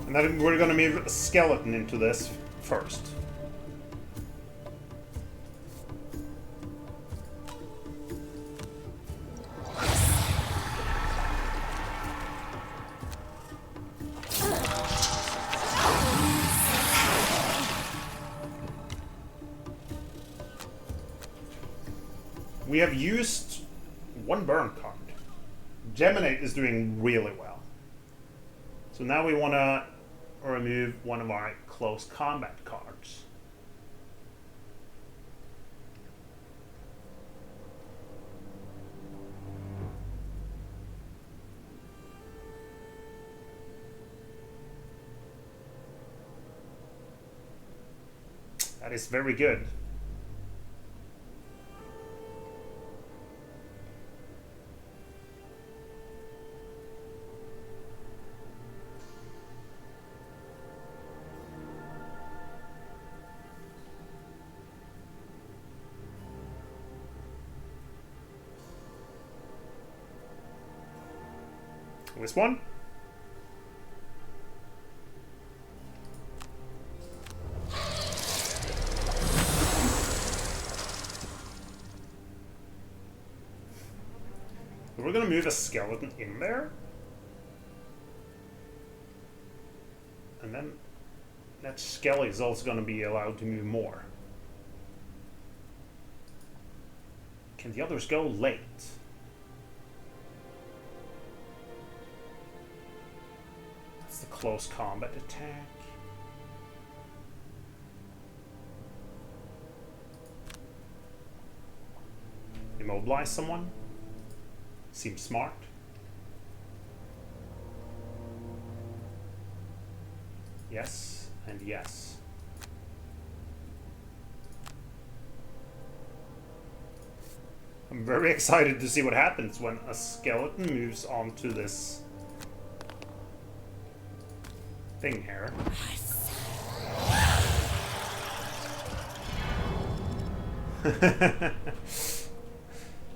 And then we're gonna move a skeleton into this first. We have used 1 burn card. Geminate is doing really well. So now we want to remove one of our close combat cards. That is very good. This one. We're gonna move a skeleton in there. And then that skelly is also gonna be allowed to move more. Can the others go late? That's the close combat attack. Immobilize someone? Seems smart. Yes, and yes. I'm very excited to see what happens when a skeleton moves onto this thing here.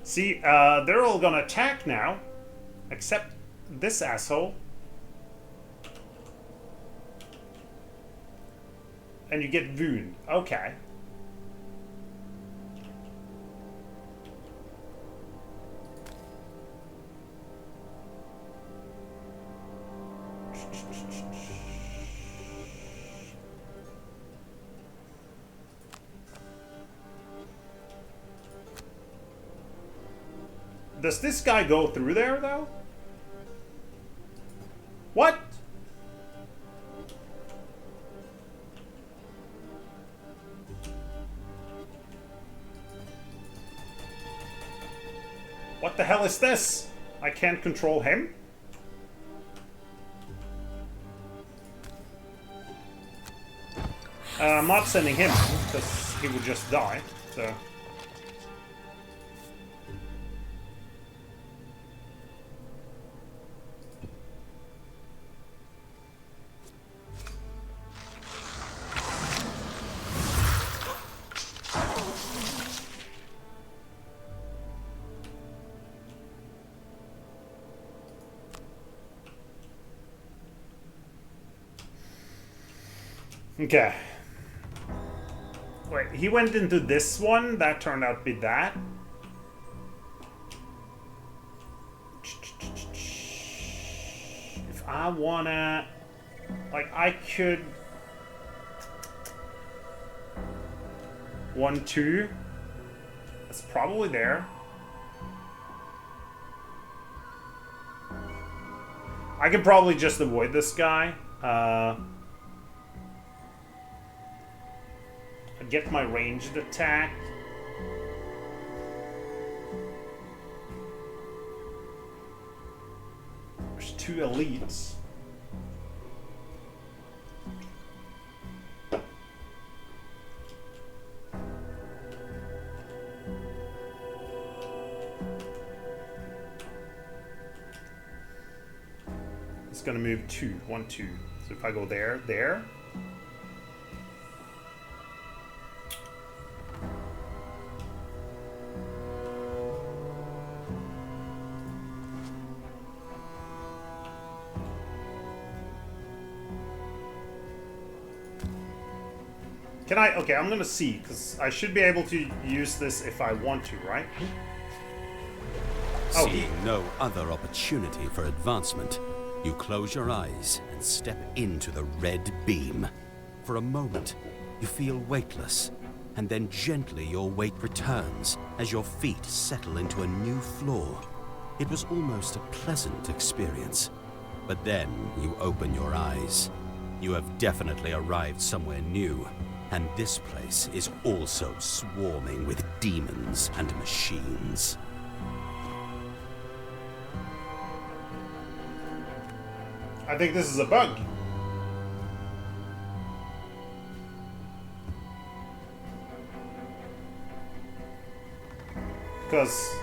See, they're all gonna attack now, except this asshole. And you get wound. Okay. Does this guy go through there, though? What? What the hell is this? I can't control him? I'm not sending him, because he would just die, so... Okay. Wait, he went into this one? That turned out to be that? If I wanna... Like, I could... 1, 2. That's probably there. I could probably just avoid this guy. Get my ranged attack. There's 2 elites. It's gonna move 2. 1, 2. So if I go there, there. Can I? Okay, I'm gonna see, because I should be able to use this if I want to, right? Oh. Seeing no other opportunity for advancement, you close your eyes and step into the red beam. For a moment, you feel weightless, and then gently your weight returns as your feet settle into a new floor. It was almost a pleasant experience. But then you open your eyes. You have definitely arrived somewhere new. And this place is also swarming with demons and machines. I think this is a bug. Because...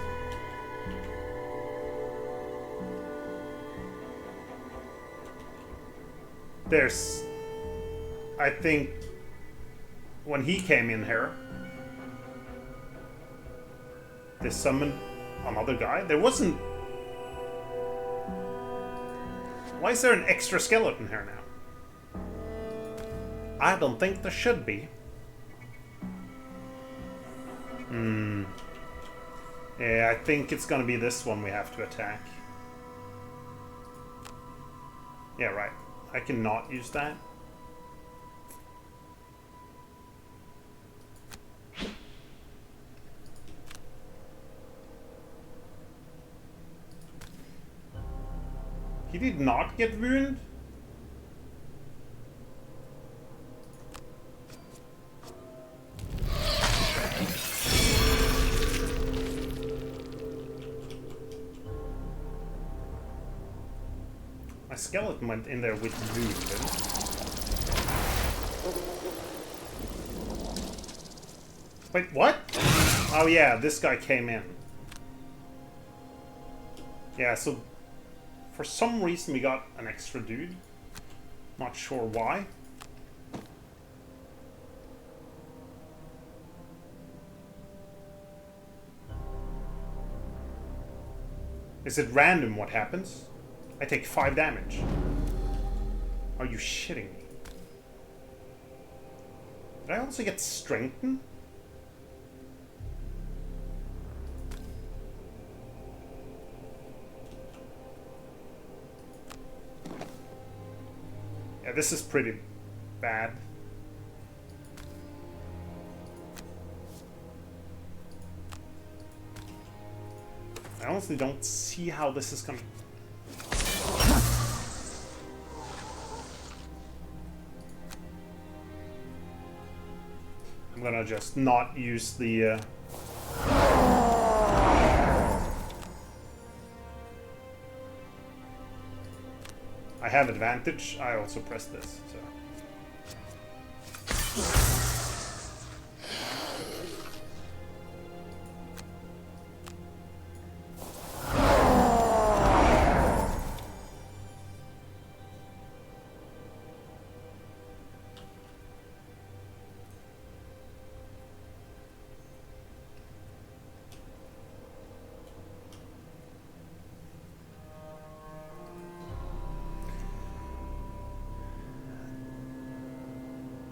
there's... I think... when he came in here, they summoned another guy. There wasn't... Why is there an extra skeleton here now? I don't think there should be. Yeah, I think it's gonna be this one we have to attack. Yeah, right. I cannot use that. He did not get wounded? My skeleton went in there with wound. Wait, what? Oh yeah, this guy came in. Yeah, so for some reason we got an extra dude. Not sure why. Is it random what happens? I take 5 damage. Are you shitting me? Did I also get strengthened? Yeah, this is pretty bad. I honestly don't see how this is gonna... I'm gonna just not use the... I have advantage. I also press this, so...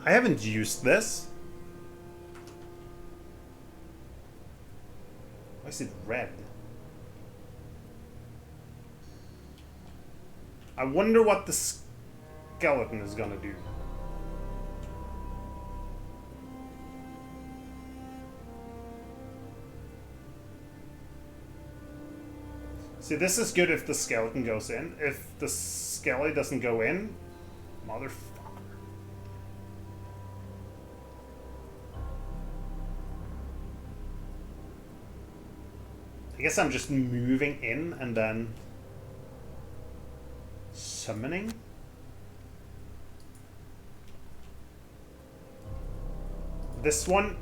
I haven't used this. Why is it red? I wonder what the skeleton is gonna do. See, this is good if the skeleton goes in. If the skelly doesn't go in, motherfucker. I guess I'm just moving in and then summoning. This one,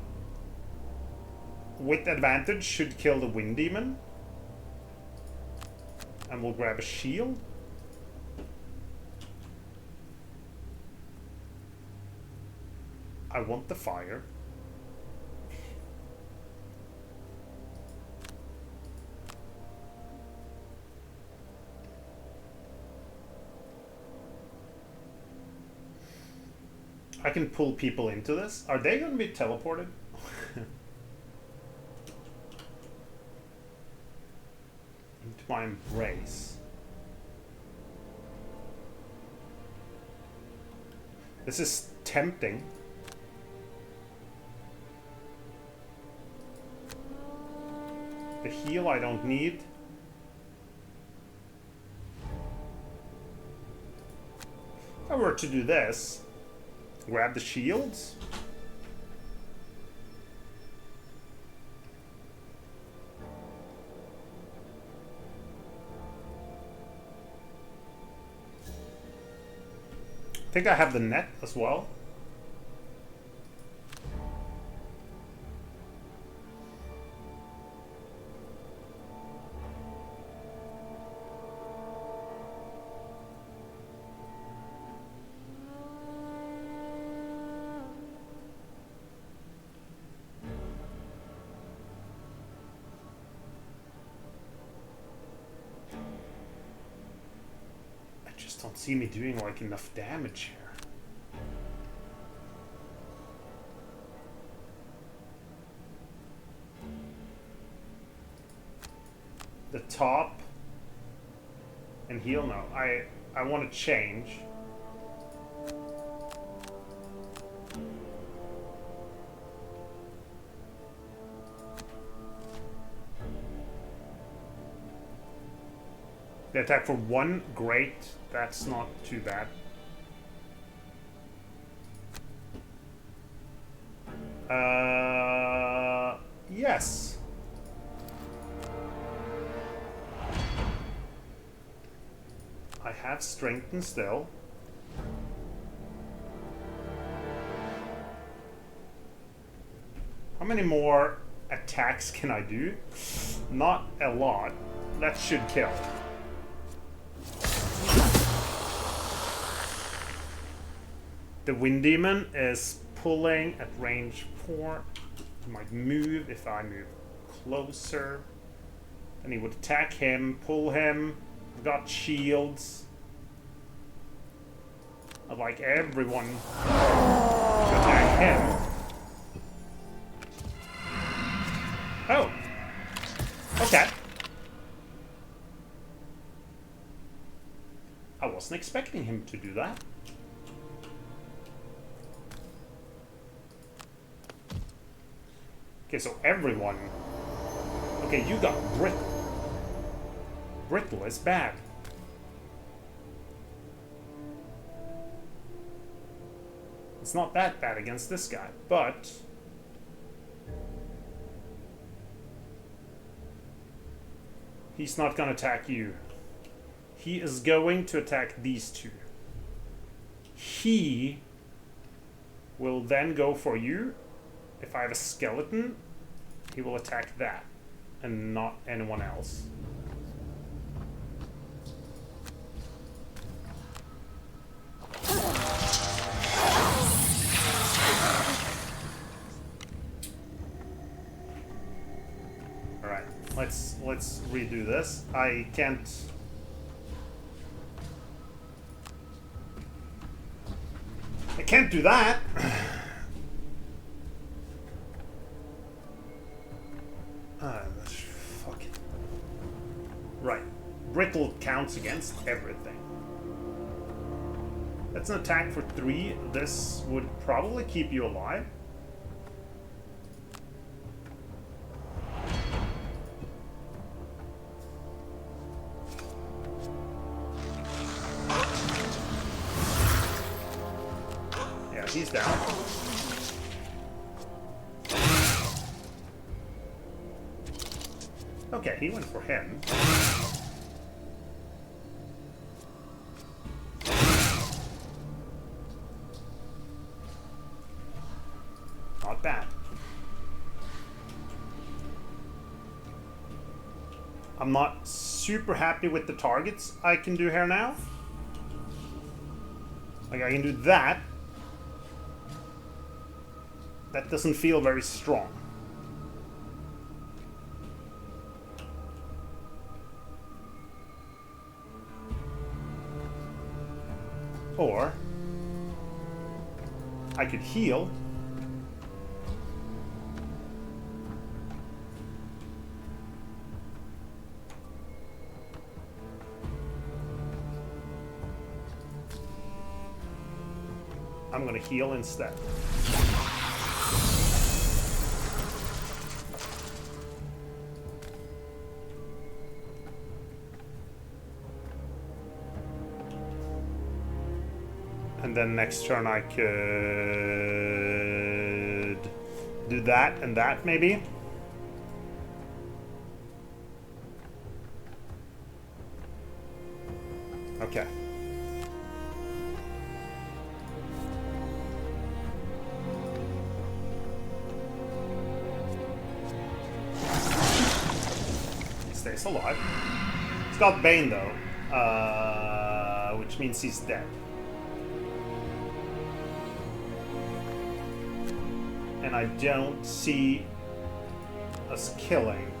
with advantage, should kill the wind demon. And we'll grab a shield. I want the fire. I can pull people into this. Are they going to be teleported? Into my embrace. This is tempting. The heal I don't need. If I were to do this, grab the shields. I think I have the net as well. Don't see me doing like enough damage here. the top and heal? No, I want to change. They attack for 1, great. That's not too bad. Yes. I have strengthened still. How many more attacks can I do? Not a lot. That should kill. The Wind Demon is pulling at range 4. He might move if I move closer. And he would attack him, pull him. I've got shields. I'd like everyone to attack him. Oh! Okay. I wasn't expecting him to do that. Okay, so everyone... Okay, you got brittle. Brittle is bad. It's not that bad against this guy, but... He's not gonna attack you. He is going to attack these two. He will then go for you. If I have a skeleton, he will attack that, and not anyone else. Alright, let's redo this. I can't... I can't do that! Fuck it. Right. Brittle counts against everything. That's an attack for 3. This would probably keep you alive. Yeah, he's down. Okay, he went for him. Not bad. I'm not super happy with the targets I can do here now. Like, I can do that. That doesn't feel very strong. Or I could heal. I'm gonna heal instead. And then next turn I could do that and that, maybe? Okay. He stays alive. He's got Bane though, which means he's dead. And I don't see us killing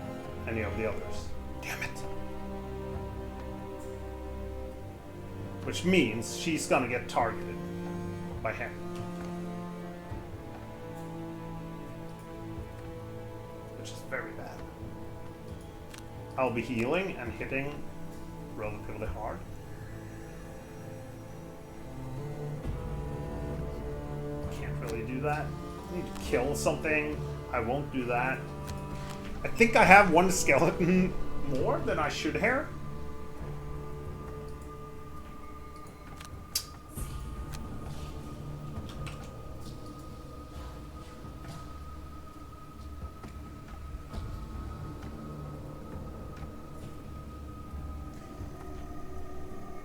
any of the others. Damn it. Which means she's gonna get targeted by him. Which is very bad. I'll be healing and hitting relatively hard. Can't really do that. I need to kill something. I won't do that. I think I have one skeleton more than I should have.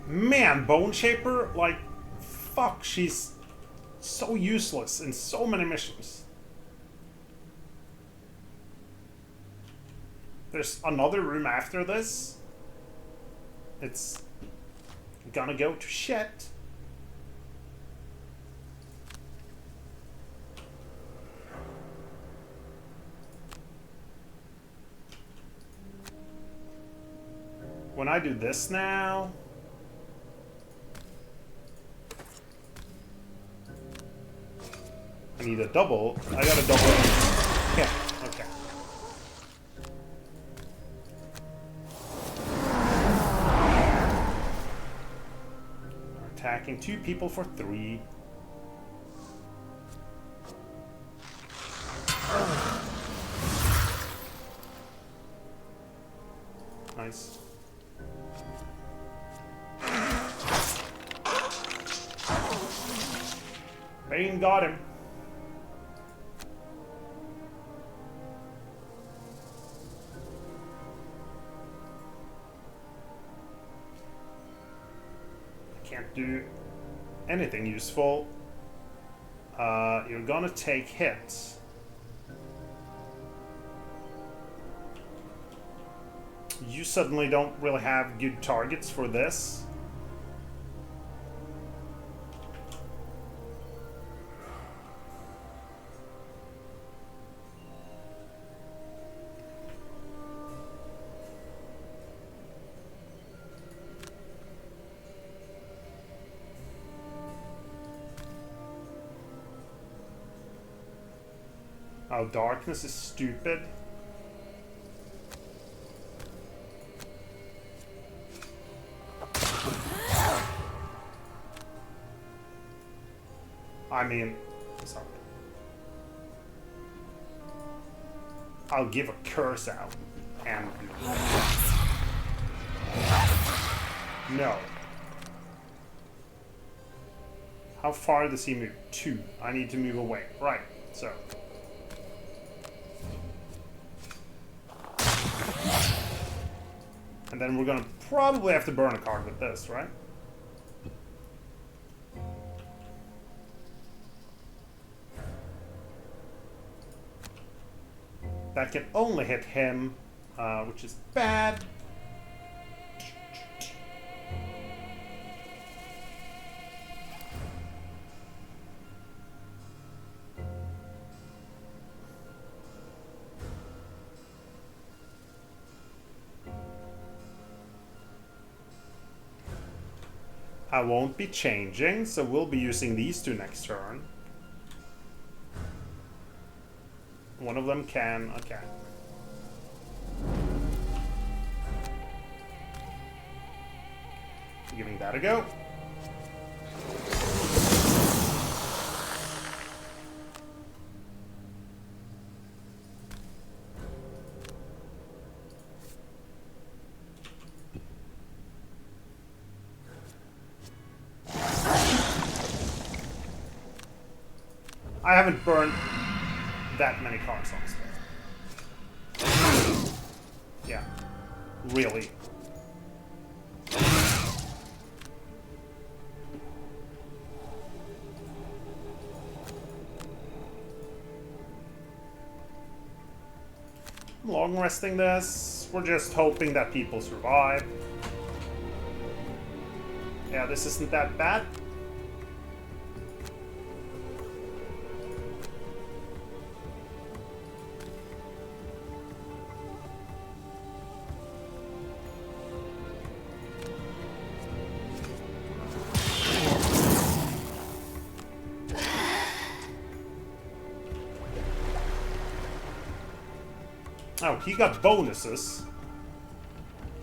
Man, Bone Shaper, like, fuck, she's so useless in so many missions. There's another room after this. It's gonna go to shit. When I do this now... I need a double. I got a double. Yeah, okay. We're attacking 2 people for 3. Nice. Bane got him. Can't do anything useful. You're gonna take hits. You suddenly don't really have good targets for this. Oh, darkness is stupid. I mean, sorry. I'll give a curse out and no. How far does he move? 2. I need to move away. Right, so. And then we're gonna probably have to burn a card with this, right? That can only hit him, which is bad. I won't be changing, so we'll be using these 2 next turn. One of them can, okay. Giving that a go. I haven't burned that many cards, honestly. Yeah, really. Long resting this. We're just hoping that people survive. Yeah, this isn't that bad. Oh, he got bonuses.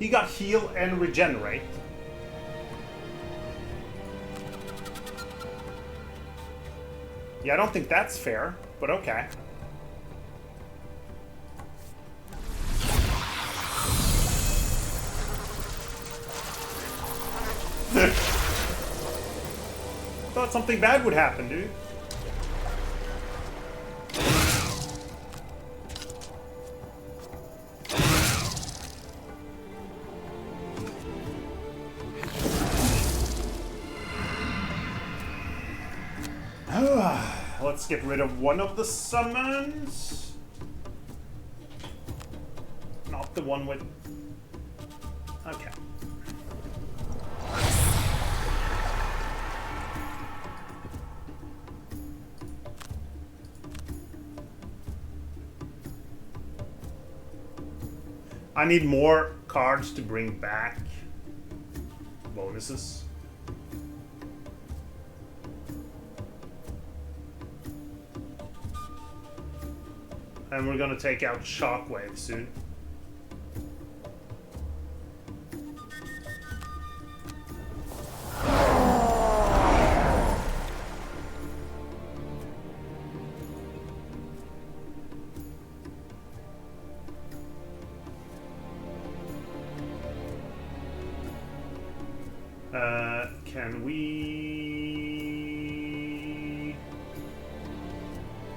He got heal and regenerate. Yeah, I don't think that's fair, but okay. I thought something bad would happen, dude. Let's get rid of one of the summons. Not the one with... Okay. I need more cards to bring back bonuses. And we're gonna take out Shockwave soon.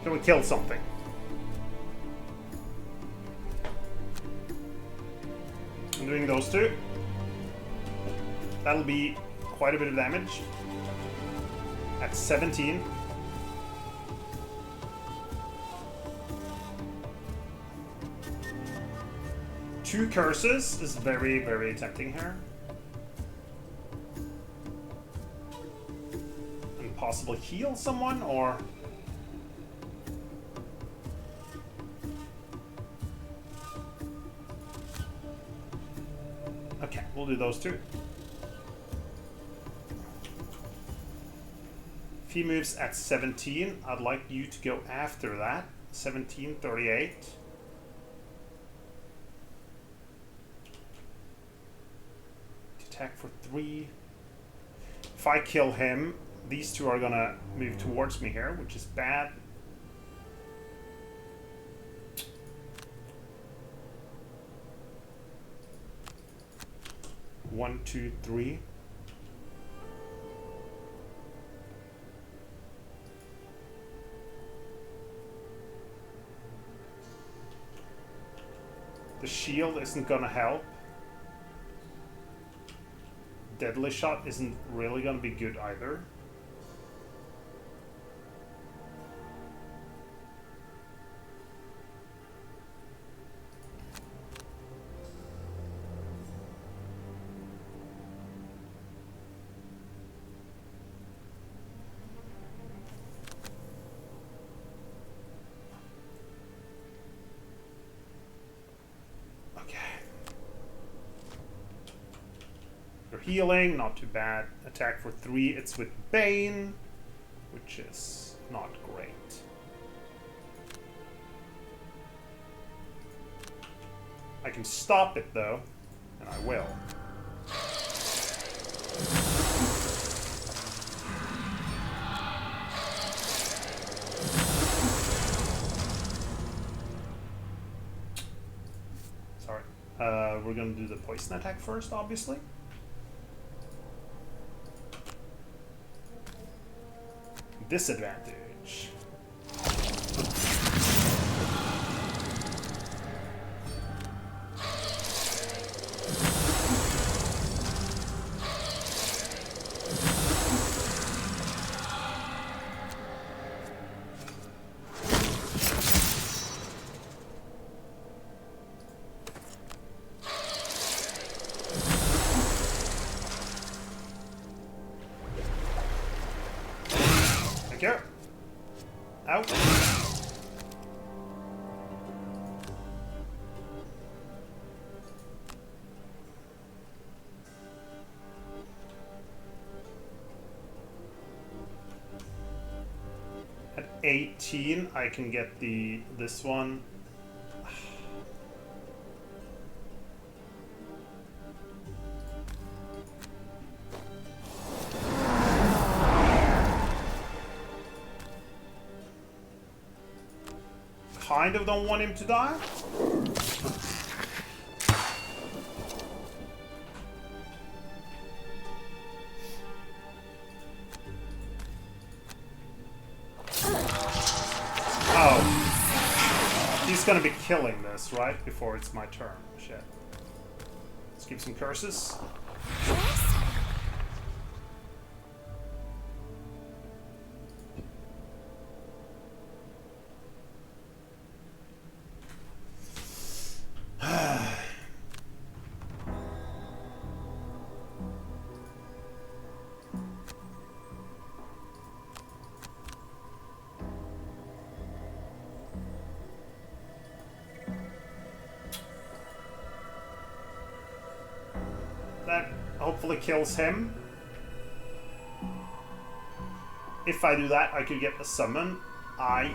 Can we kill something? I'm doing those two. That'll be quite a bit of damage. At 17. Two curses is very, very tempting here. And possibly heal someone, or... Okay, we'll do those two. If he moves at 17, I'd like you to go after that. 17, 38. Attack for 3. If I kill him, these two are gonna move towards me here, which is bad. One, two, three. The shield isn't gonna help. Deadly shot isn't really gonna be good either. Healing, not too bad. Attack for 3, it's with Bane, which is not great. I can stop it though, and I will. Sorry. We're gonna do the poison attack first, obviously. Disadvantage. Thank you. Out. At 18, I can get this one. kind of don't want him to die. Oh. He's gonna be killing this, right? Before it's my turn. Shit. Let's keep some curses. That hopefully kills him. If I do that, I could get a summon. I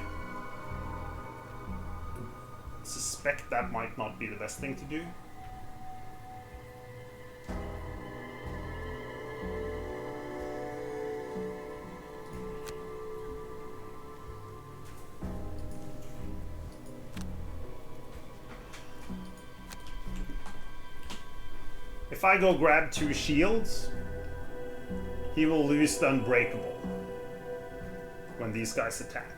suspect that might not be the best thing to do. If I go grab 2 shields, he will lose the Unbreakable when these guys attack.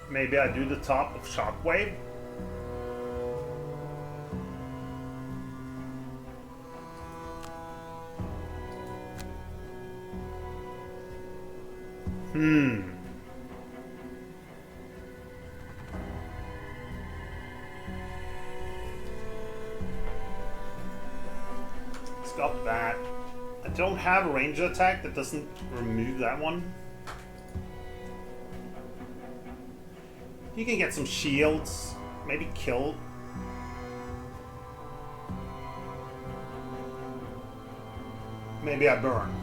Maybe I do the top of Shockwave. Got that. I don't have a range attack that doesn't remove that one. You can get some shields, maybe kill. Maybe I burn.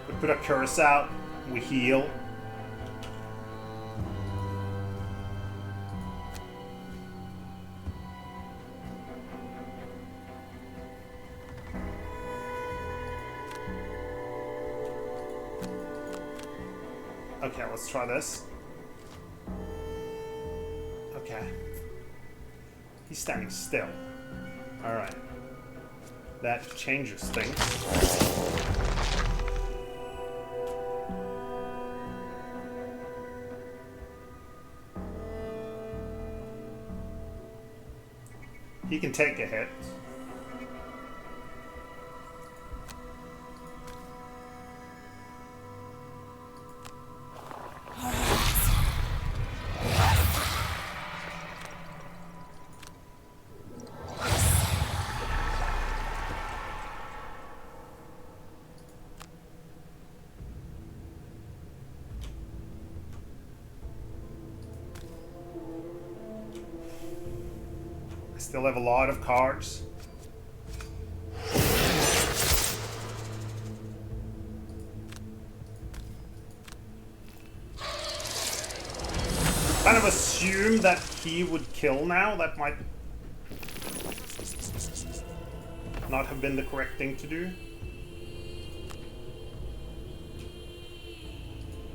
We put a curse out. We heal. Okay, let's try this. Okay. He's standing still. Alright. That changes things. He can take a hit. Still have a lot of cards. Kind of assume that he would kill now. That might not have been the correct thing to do.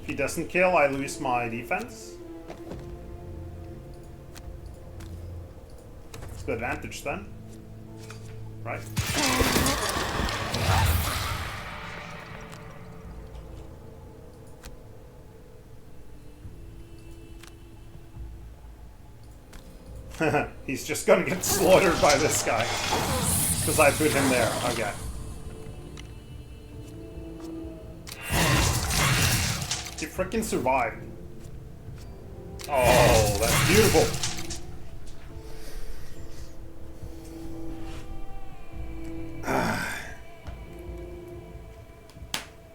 If he doesn't kill, I lose my defense. Advantage then, right? He's just gonna get slaughtered by this guy because I put him there. Okay. He freaking survived. Oh, that's beautiful.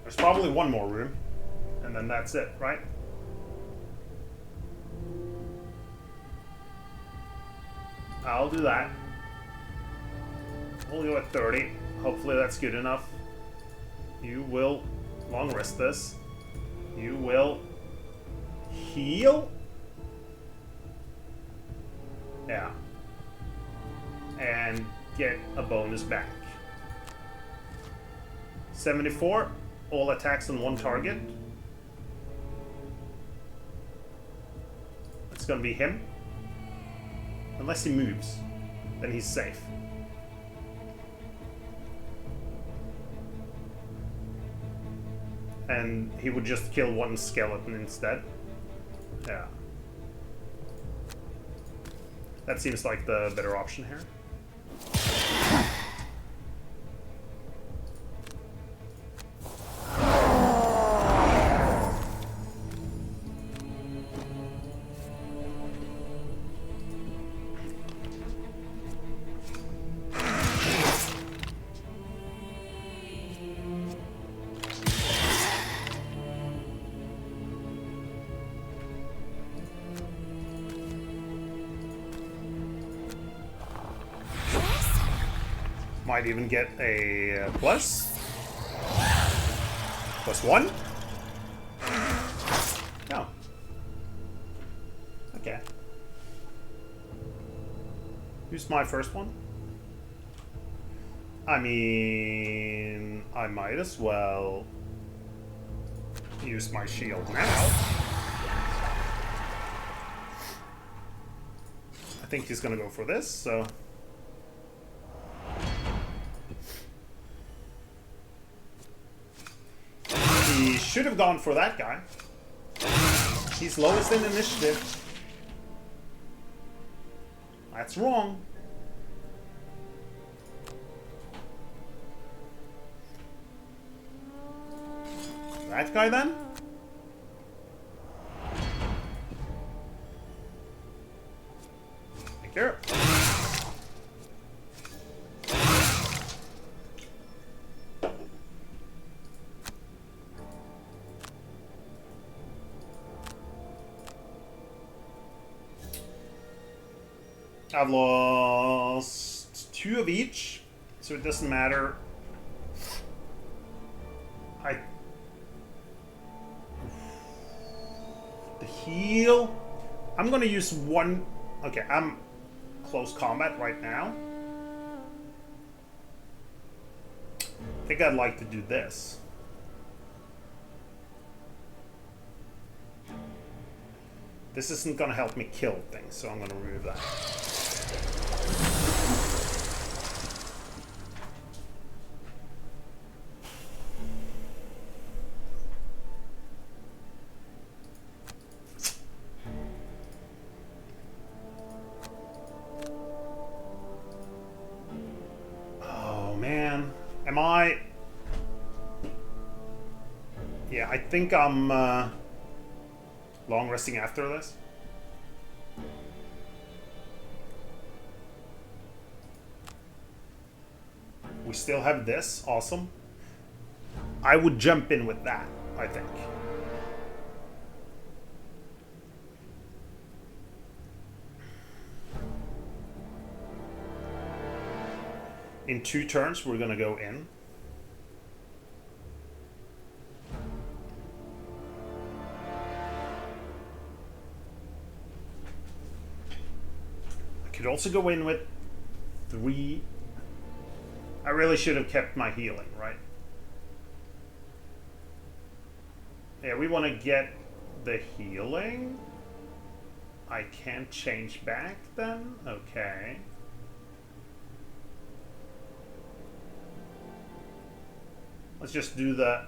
There's probably one more room, and then that's it, right? I'll do that. We'll go at 30. Hopefully that's good enough. You will long rest this. You will heal. Yeah. And get a bonus back. 74. All attacks on one target. It's gonna be him. Unless he moves. Then he's safe. And he would just kill one skeleton instead. Yeah. That seems like the better option here. Might even get a plus. +1? No. Okay. Who's my first one? I mean, I might as well use my shield now. I think he's gonna go for this, so... He should have gone for that guy. He's lowest in initiative. That's wrong. That guy then? Take care. I've lost 2 of each, so it doesn't matter. The heal. I'm gonna use one. Okay, I'm close combat right now. I think I'd like to do this. This isn't gonna help me kill things, so I'm gonna remove that. Oh man, am I? Yeah, I think I'm long resting after this. We still have this. Awesome. I would jump in with that, I think. In 2 turns, we're gonna go in. Could also go in with 3. I really should have kept my healing, right? Yeah, we want to get the healing. I can't change back then? Okay. Let's just do the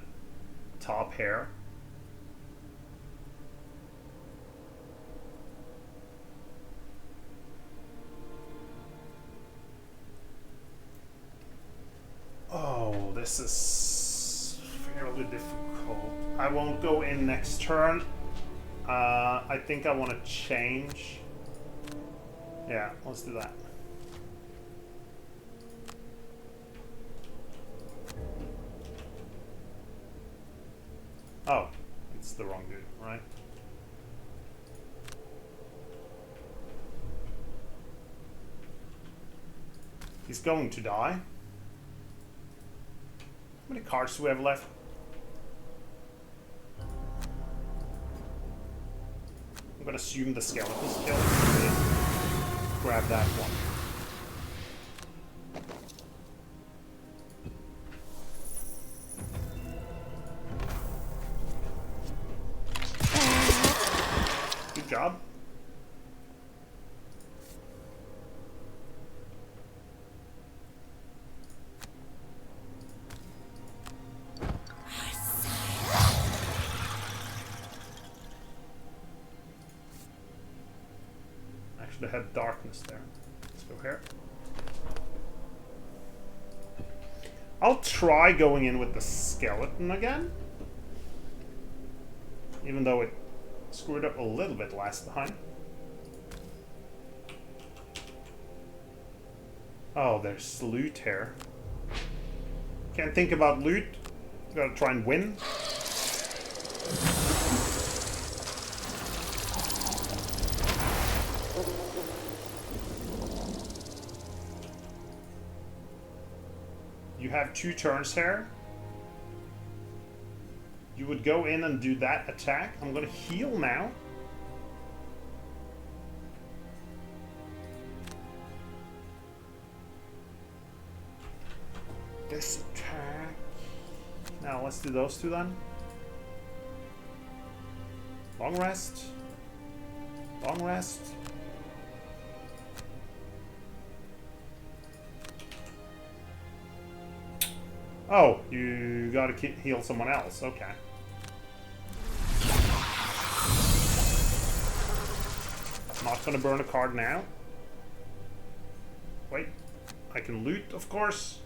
top hair. Oh, this is fairly difficult. I won't go in next turn. I think I want to change. Yeah, let's do that. Oh, it's the wrong dude, right? He's going to die. How many cards do we have left? would assume the skeleton's killed. Grab that one. Good job. Actually had darkness there. Let's go here. I'll try going in with the skeleton again. Even though it screwed up a little bit last time. Oh, there's loot here. Can't think about loot. Gotta try and win. You have 2 turns here. You would go in and do that attack. I'm gonna heal now. This attack. Now let's do those 2 then. Long rest. Long rest. Oh, you gotta heal someone else. Okay. Not gonna burn a card now. Wait. I can loot, of course.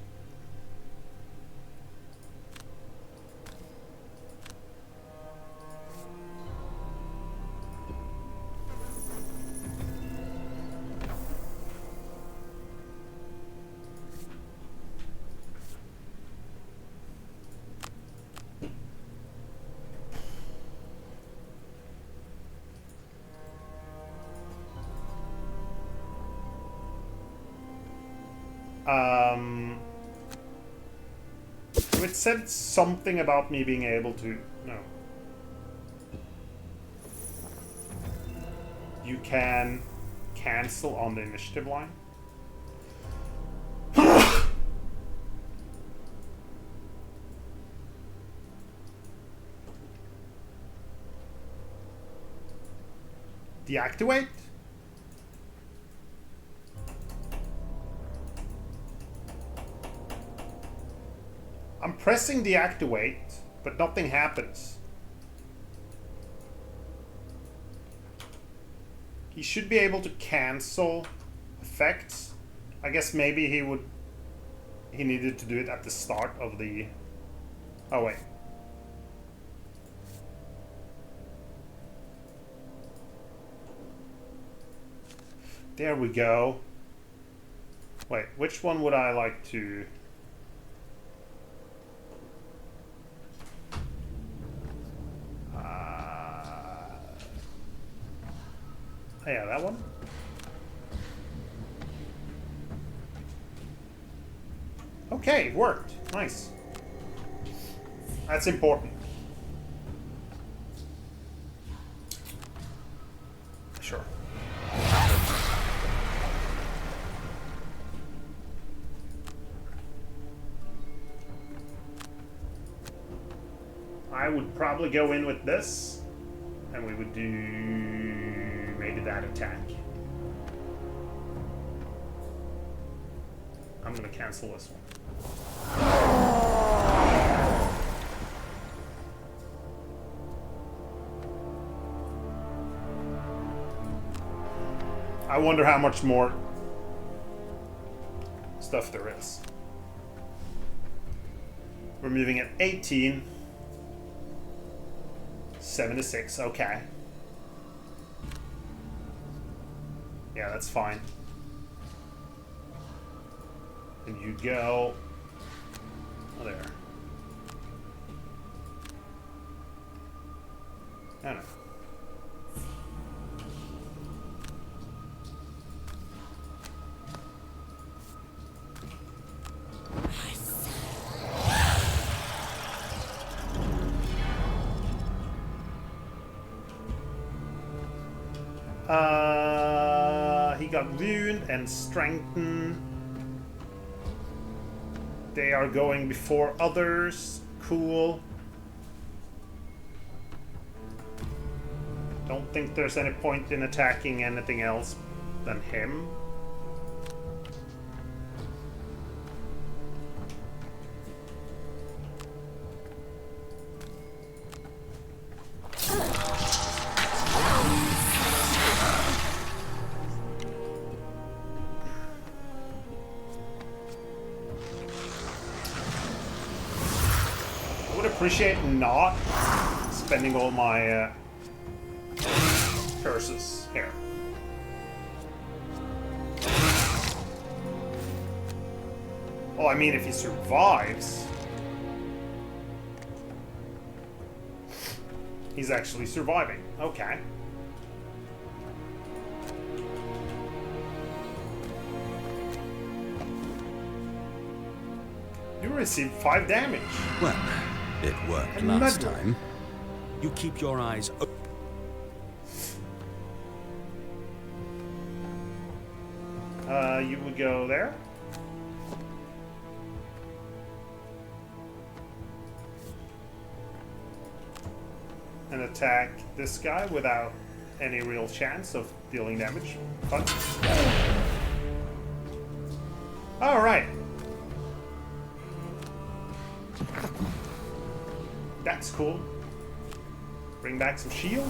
It said something about me being able to... No. You can cancel on the initiative line. Deactivate? I'm pressing deactivate, but nothing happens. He should be able to cancel effects. I guess maybe he needed to do it at the start of the... Oh, wait. There we go. Wait, which one would I like to... Yeah, that one. Okay, it worked. Nice. That's important. Sure. I would probably go in with this, and we would do maybe that attack. I'm gonna cancel this one. I wonder how much more stuff there is. We're moving at 18. 76, okay. Yeah, that's fine. And you go... Oh, there. I don't know. got ruined and strengthened. They are going before others. Cool. Don't think there's any point in attacking anything else than him. Appreciate not spending all my curses here. Oh, I mean, if he survives, he's actually surviving. Okay. You received 5 damage. Well, it worked last time. You keep your eyes open. You would go there. And attack this guy without any real chance of dealing damage. Fun. Alright. That's cool. Bring back some shields.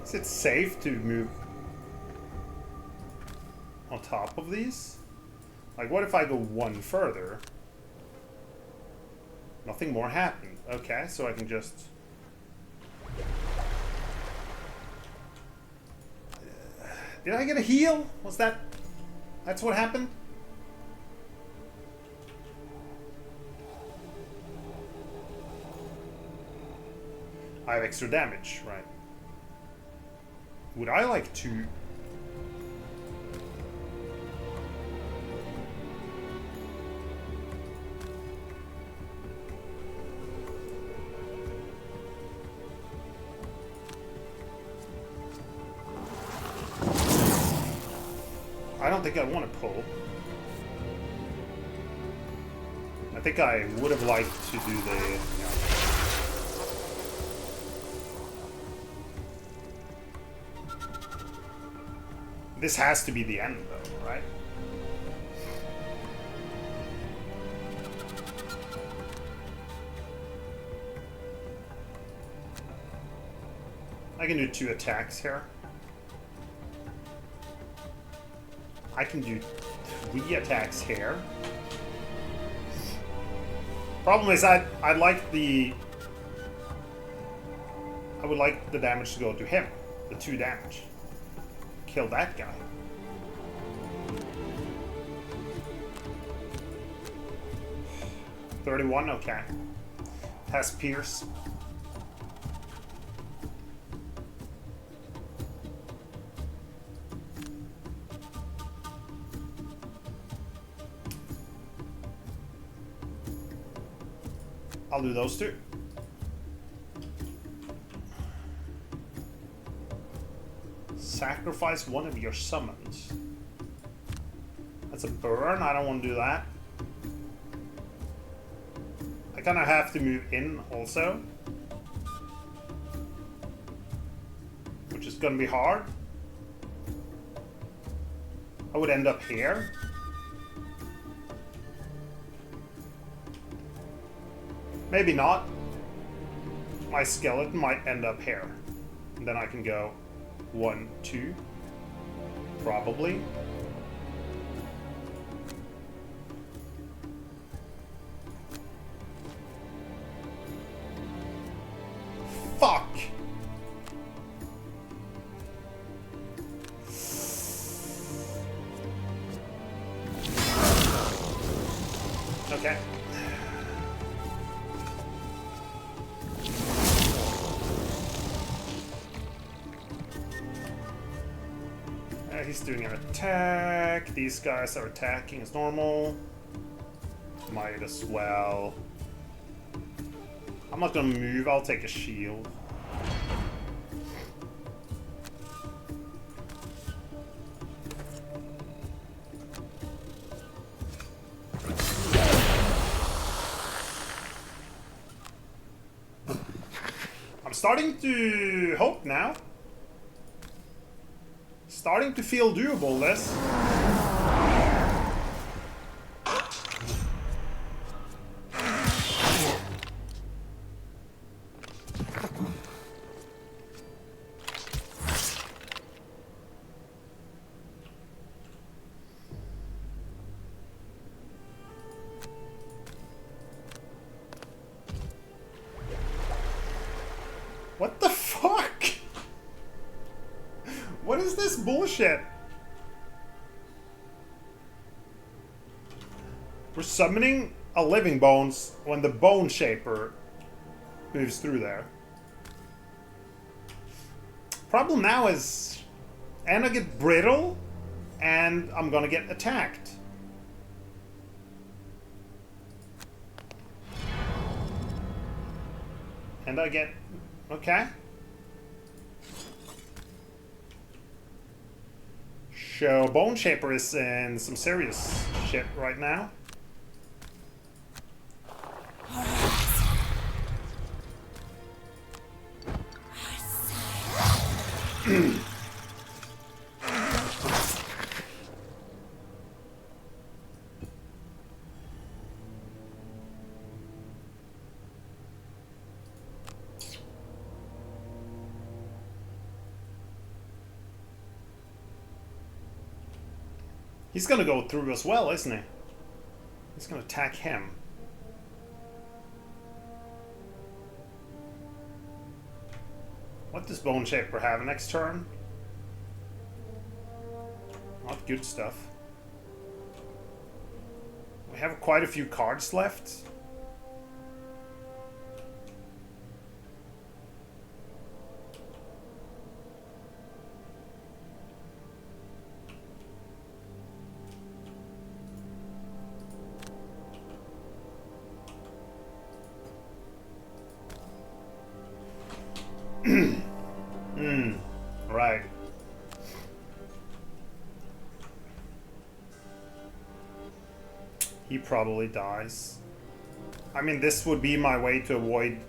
Is it safe to move on top of these? Like, what if I go one further? Nothing more happened. Okay, so I can just... Did I get a heal? Was that... That's what happened? I have extra damage, right. Would I like to... I don't think I want to pull. I think I would have liked to do the... You know, this has to be the end, though, right? I can do 2 attacks here. I can do 3 attacks here. Problem is, I would like the damage to go to him. The 2 damage. Kill that guy. $31, okay. Has Pierce. I'll do those 2. Sacrifice one of your summons. That's a burn. I don't want to do that. I kind of have to move in also, which is going to be hard. I would end up here. Maybe not. My skeleton might end up here. And then I can go 1, 2. Probably. Fuck! Okay. he's doing an attack. These guys are attacking as normal. Might as well. I'm not gonna move, I'll take a shield. I'm starting to hope now. Starting to feel doable, this. What the fuck? What is this bullshit? We're summoning a living bones when the bone shaper moves through there. Problem now is, and I get brittle, and I'm gonna get attacked. And I get, okay. So Bone Shaper is in some serious shit right now. He's gonna go through as well, isn't he? He's gonna attack him. What does Bone Shaper have next turn? Not good stuff. We have quite a few cards left. Right. He probably dies. I mean, this would be my way to avoid...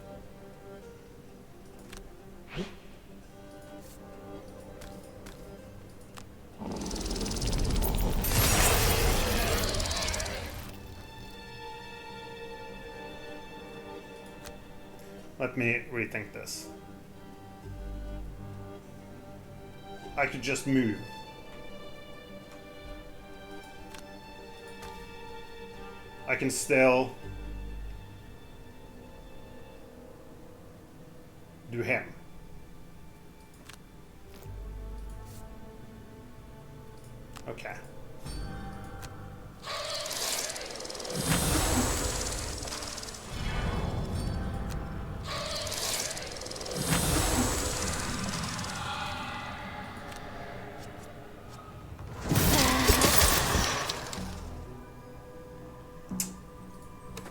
Let me rethink this. I could just move. I can still do him. Okay.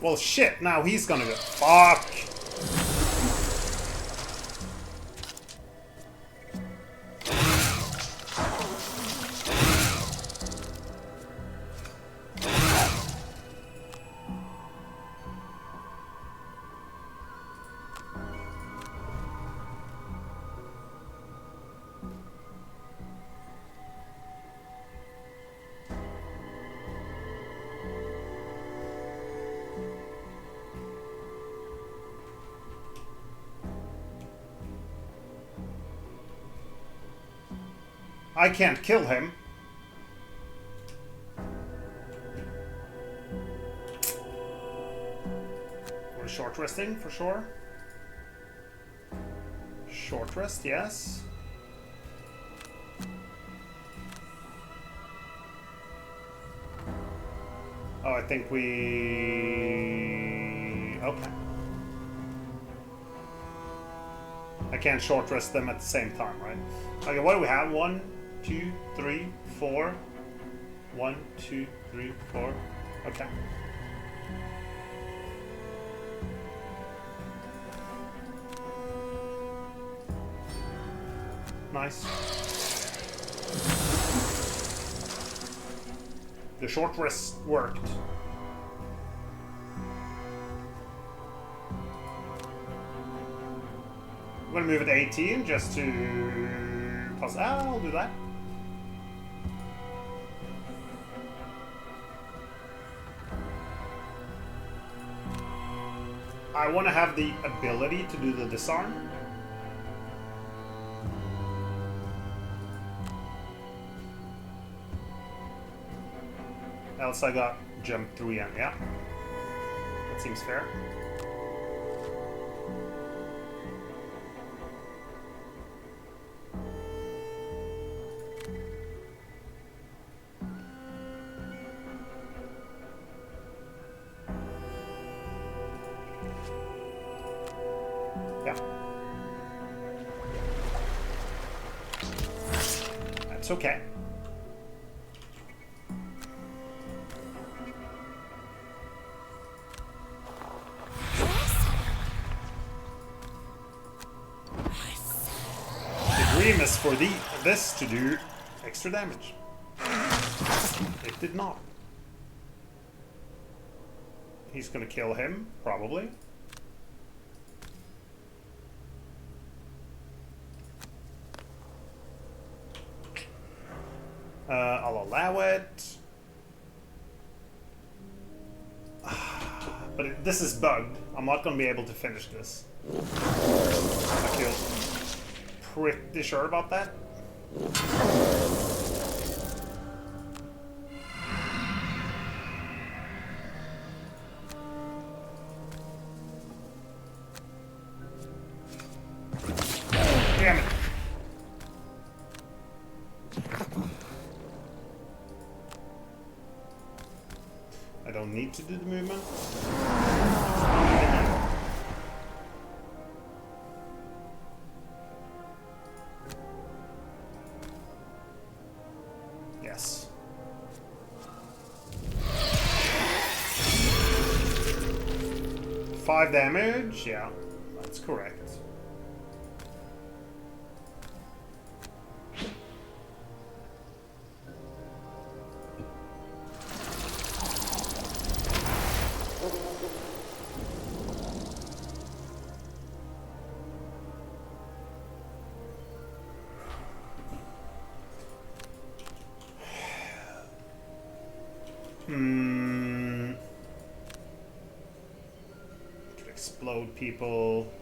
Well, shit, now he's gonna go. Fuck! I can't kill him. We're short resting for sure. Short rest, yes. Oh, I think we... Okay. I can't short rest them at the same time, right? Okay, what do we have? 1, 2, 3, 4. 1, 2, 3, 4. Okay. Nice. The short rest worked. I'm gonna move it to 18 just to pause. I'll do that. I want to have the ability to do the disarm. Else I got jump 3 and yeah. That seems fair. Yeah. That's okay. Is for this to do extra damage. It did not. He's gonna kill him, probably. I'll allow it. But this is bugged. I'm not gonna be able to finish this. I feel pretty sure about that. Damn it. I don't need to do the movement. Yes. Five damage, yeah, that's correct. Could explode people.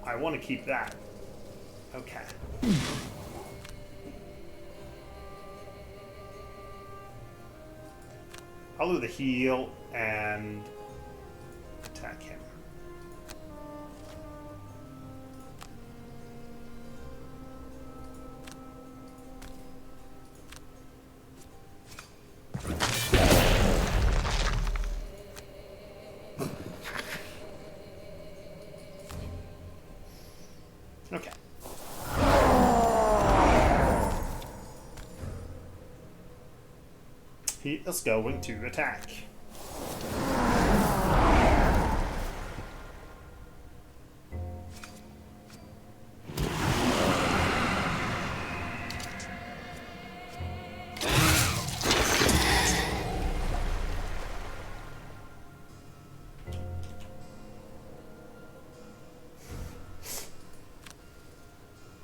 I want to keep that. Okay. I'll do the heal and attack him. Okay. He is going to attack.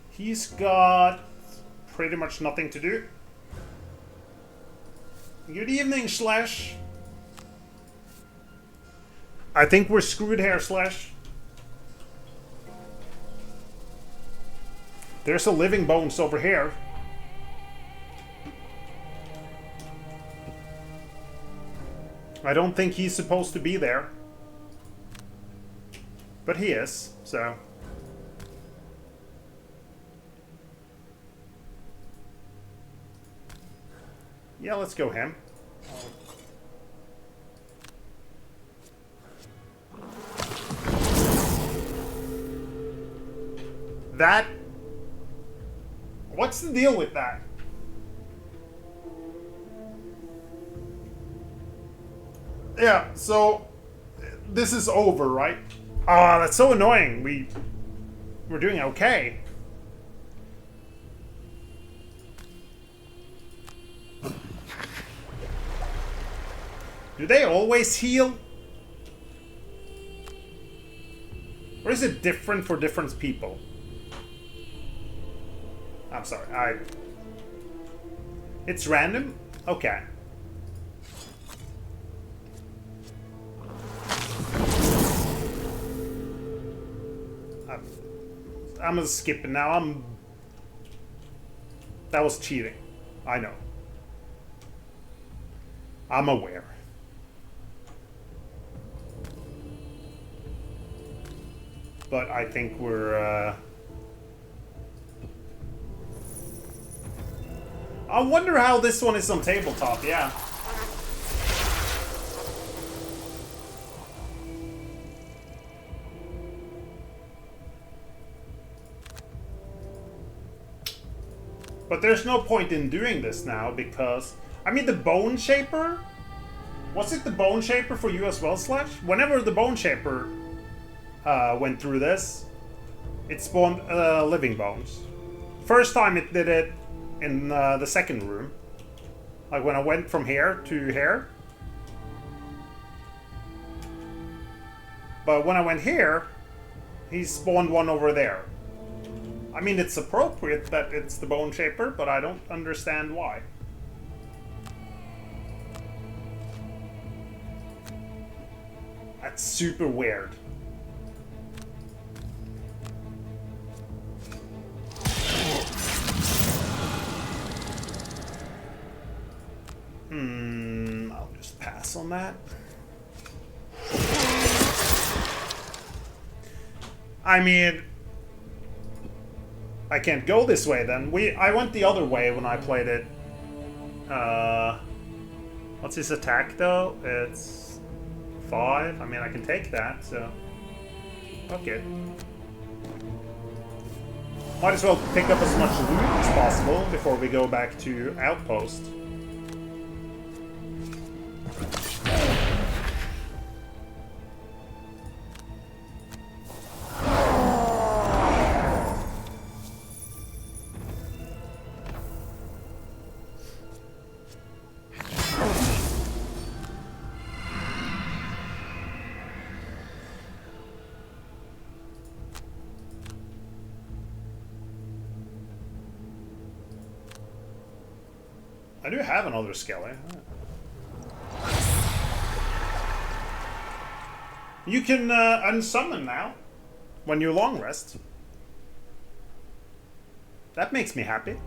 He's got pretty much nothing to do. Good evening, Slash. I think we're screwed here, Slash. There's a living bones over here. I don't think he's supposed to be there. But he is, so... yeah, let's go him. that... What's the deal with that? Yeah, so... This is over, right? Ah, that's so annoying. We're doing okay. Do they always heal? Or is it different for different people? I'm sorry, It's random? Okay. I'm gonna skip it now. That was cheating. I know. I'm aware. But I think we're, I wonder how this one is on tabletop, yeah. But there's no point in doing this now because... I mean, the Bone Shaper... Was it the Bone Shaper for you as well, Slash? Whenever the Bone Shaper went through this, it spawned living bones. First time it did it in the second room. Like when I went from here to here. But when I went here, he spawned one over there. I mean, it's appropriate that it's the Bone Shaper, but I don't understand why. That's super weird. I'll just pass on that. I mean, I can't go this way then. I went the other way when I played it. What's his attack though? It's 5. I mean, I can take that, so... Okay. Might as well pick up as much loot as possible before we go back to Outpost. I do have another skelly. You can unsummon now when you long rest. That makes me happy.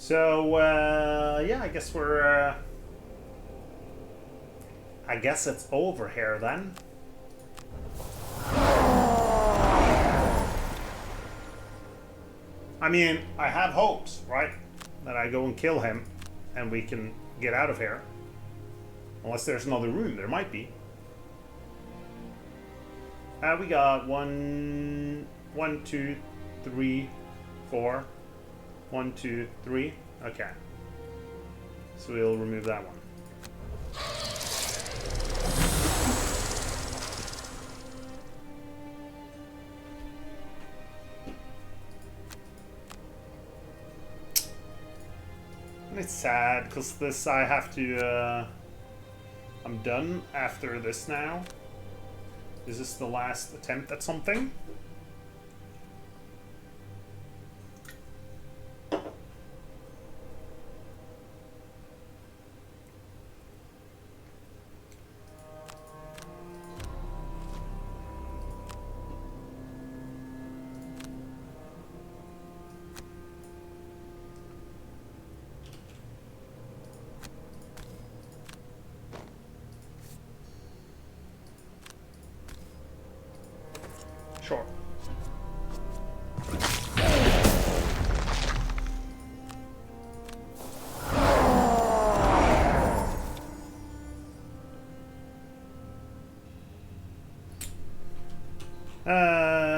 So, yeah, I guess we're, I guess it's over here then. I mean, I have hopes, right? That I go and kill him and we can get out of here. Unless there's another room, there might be. We got 1, 2, 3, 4. 1, 2, 3. Okay. So we'll remove that one. And It's sad, because this I have to... I'm done after this now. This is the last attempt at something. Sure.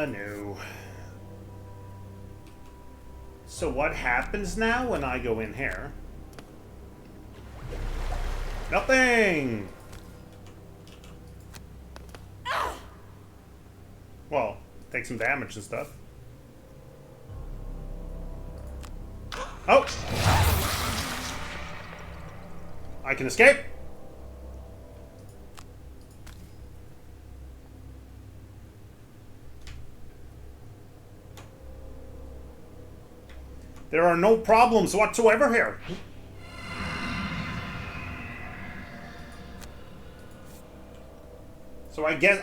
No. So what happens now when I go in here? Nothing! Well, take some damage and stuff. Oh! I can escape! There are no problems whatsoever here. So I guess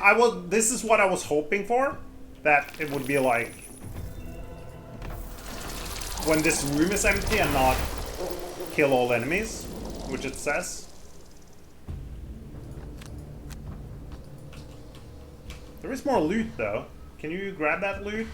this is what I was hoping for. That it would be like when this room is empty and not kill all enemies, which it says. There is more loot though. Can you grab that loot?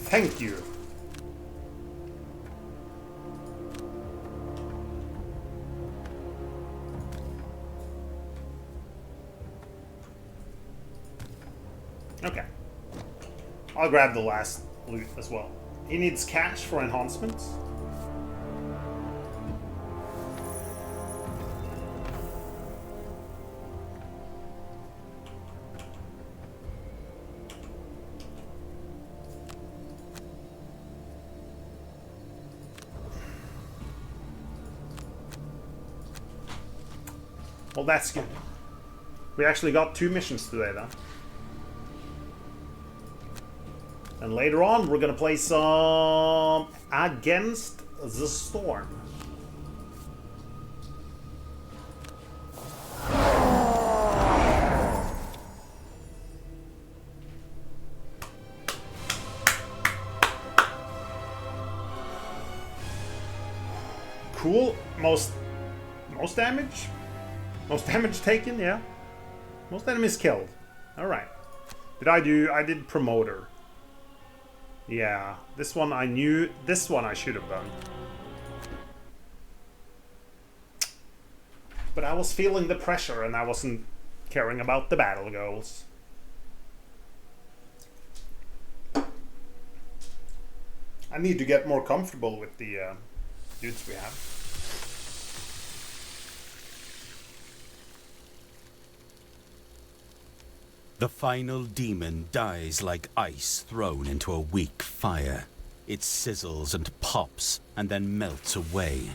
Thank you. Okay. I'll grab the last loot as well. He needs cash for enhancements. Well, that's good. We actually got 2 missions today, then. And later on, we're gonna play some Against the Storm. Cool. Most damage? Most damage taken, yeah. Most enemies killed. Alright. I did Promoter. Yeah. This one I knew. This one I should have done. But I was feeling the pressure and I wasn't caring about the battle goals. I need to get more comfortable with the dudes we have. The final demon dies like ice thrown into a weak fire. It sizzles and pops and then melts away.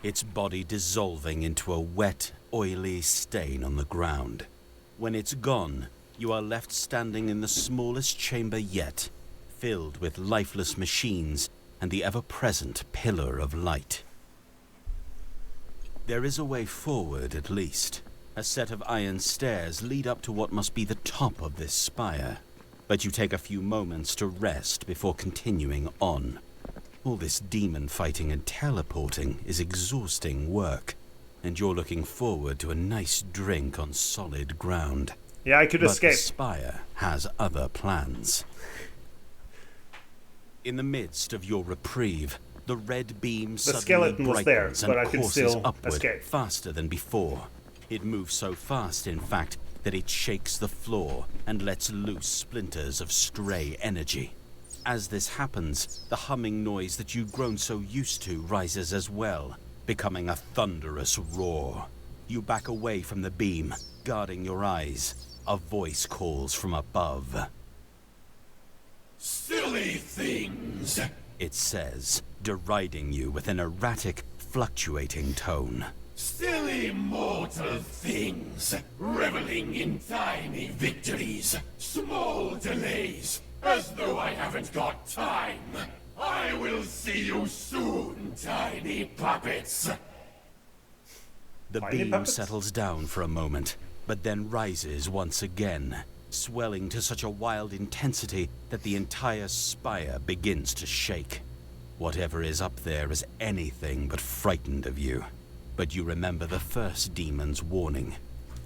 Its body dissolving into a wet, oily stain on the ground. When it's gone, you are left standing in the smallest chamber yet, filled with lifeless machines and the ever-present pillar of light. There is a way forward, at least. A set of iron stairs lead up to what must be the top of this spire, but you take a few moments to rest before continuing on. All this demon fighting and teleporting is exhausting work, and you're looking forward to a nice drink on solid ground. Yeah, I could escape. But the spire has other plans. In the midst of your reprieve, the red beam suddenly brightens and courses upward faster than before. It moves so fast, in fact, that it shakes the floor and lets loose splinters of stray energy. As this happens, the humming noise that you've grown so used to rises as well, becoming a thunderous roar. You back away from the beam, guarding your eyes. A voice calls from above. "Silly things," it says, deriding you with an erratic, fluctuating tone. "Silly mortal things, reveling in tiny victories, small delays, as though I haven't got time. I will see you soon, tiny puppets." The beam settles down for a moment, but then rises once again, swelling to such a wild intensity that the entire spire begins to shake. Whatever is up there is anything but frightened of you. But you remember the first demon's warning.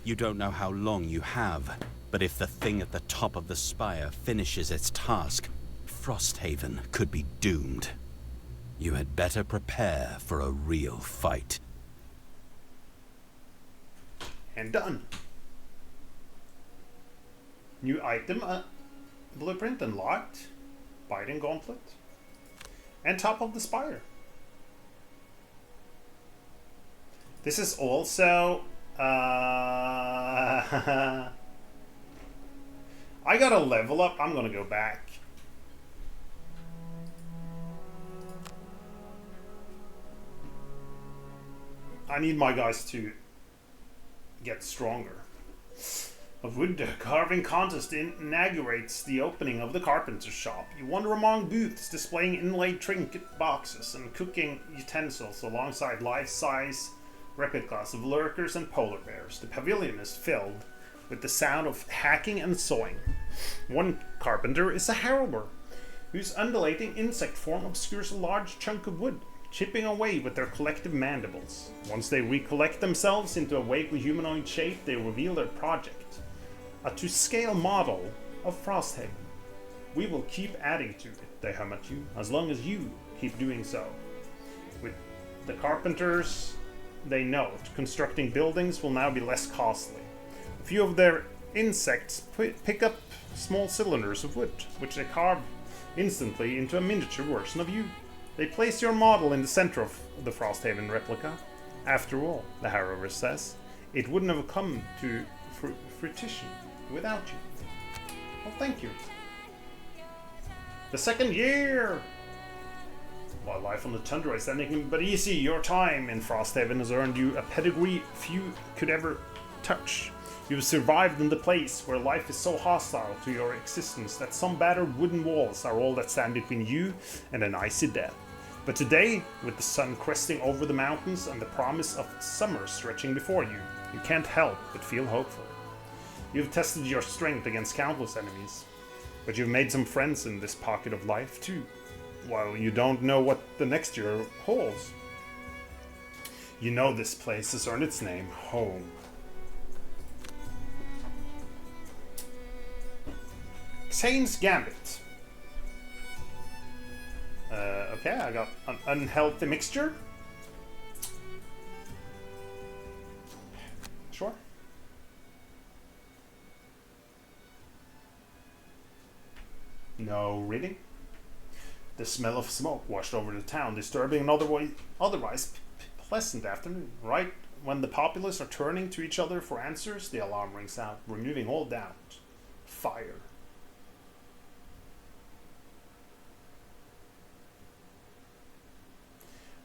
You don't know how long you have, but if the thing at the top of the spire finishes its task, Frosthaven could be doomed. You had better prepare for a real fight. And done. New item blueprint unlocked. Biting Gauntlet. And top of the spire. This is also I gotta level up. I'm gonna go back. I need my guys to get stronger. A wood carving contest inaugurates the opening of the carpenter's shop. You wander among booths displaying inlaid trinket boxes and cooking utensils alongside life-size replicas of lurkers and polar bears. The pavilion is filled with the sound of hacking and sawing. One carpenter is a harrower, whose undulating insect form obscures a large chunk of wood, chipping away with their collective mandibles. Once they recollect themselves into a vaguely humanoid shape, they reveal their project. A to-scale model of Frosthaven. We will keep adding to it, they hum at you, as long as you keep doing so. With the carpenters, they know constructing buildings will now be less costly. A few of their insects pick up small cylinders of wood, which they carve instantly into a miniature version of you. They place your model in the center of the Frosthaven replica. After all, the harrower says, it wouldn't have come to fruition without you. Well, thank you. The second year! While life on the tundra is anything but easy, your time in Frosthaven has earned you a pedigree few could ever touch. You've survived in the place where life is so hostile to your existence that some battered wooden walls are all that stand between you and an icy death. But today, with the sun cresting over the mountains and the promise of summer stretching before you, you can't help but feel hopeful. You've tested your strength against countless enemies, but you've made some friends in this pocket of life too, while you don't know what the next year holds. You know this place has earned its name, home. Saint's Gambit. Okay, I got an unhealthy mixture. Sure. No reading. The smell of smoke washed over the town, disturbing an otherwise pleasant afternoon. Right when the populace are turning to each other for answers, the alarm rings out, removing all doubt. Fire.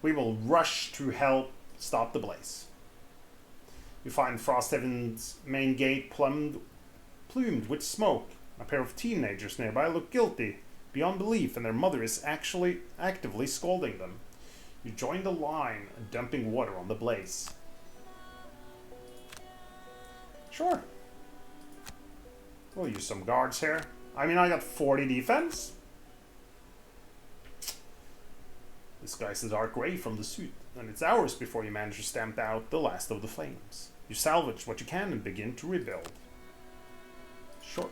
We will rush to help stop the blaze. You find Frosthaven's main gate plumed with smoke. A pair of teenagers nearby look guilty beyond belief, and their mother is actually actively scolding them. You join the line, dumping water on the blaze. Sure. We'll use some guards here. I mean, I got 40 defense. This guy's the dark gray from the suit, and it's hours before you manage to stamp out the last of the flames. You salvage what you can and begin to rebuild. Sure.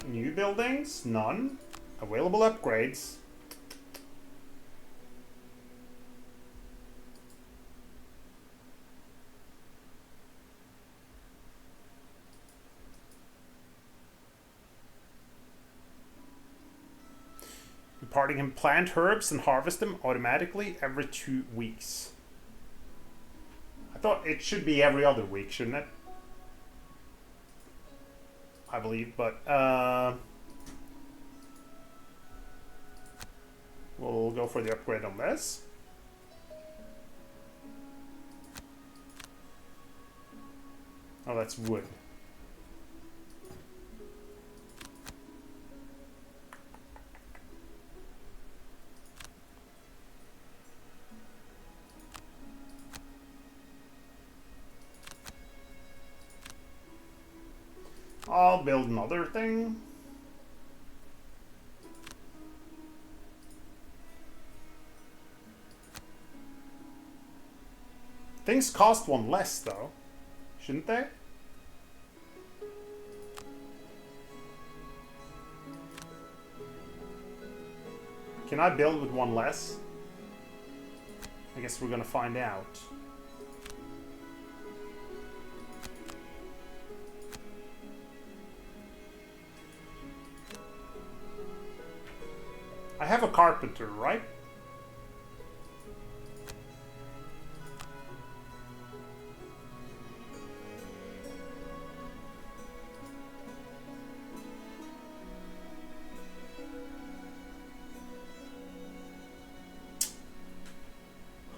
New buildings? None. Available upgrades? Imparting him plant herbs and harvest them automatically every 2 weeks. I thought it should be every other week, shouldn't it? I believe, but we'll go for the upgrade on this. Oh, that's wood. I'll build another thing. Things cost one less, though. Shouldn't they? Can I build with one less? I guess we're gonna find out. I have a carpenter, right?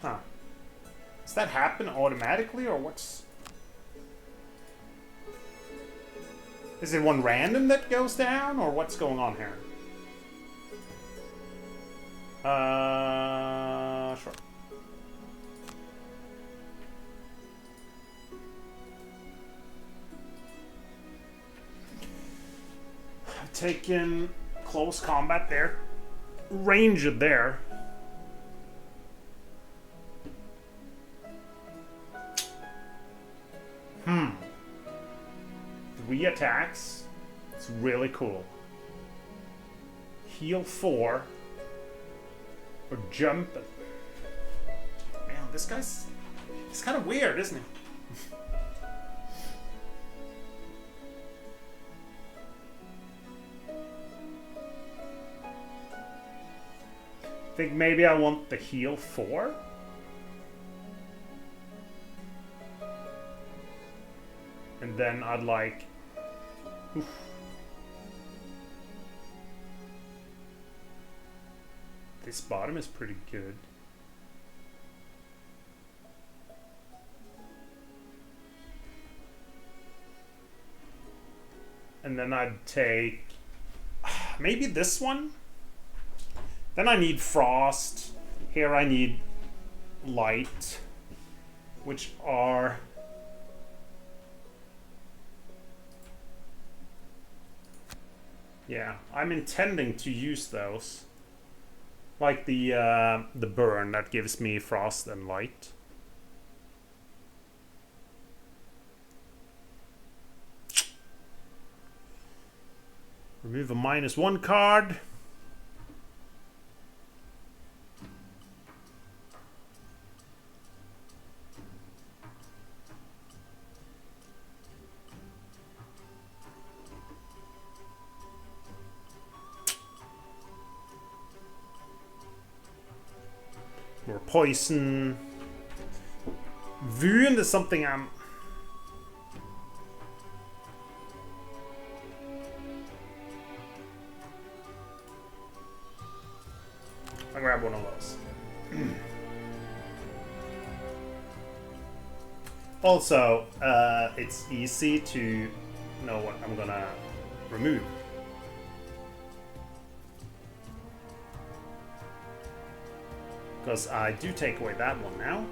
Huh. Does that happen automatically, or what's... Is it one random that goes down, or what's going on here? Sure. Taking close combat there. Range it there. Hmm. 3 attacks. It's really cool. Heal 4. Or jump. Man, this guy's... He's kind of weird, isn't he? I think maybe I want the heal 4. And then I'd like... Oof. This bottom is pretty good. And then I'd take maybe this one. Then I need frost. Here I need light, which are yeah, I'm intending to use those. Like the burn that gives me frost and light. Remove a -1 card. More poison. Wound is something I'm... I'll grab one of those. Also, it's easy to know what I'm gonna remove. Because I do take away that one now.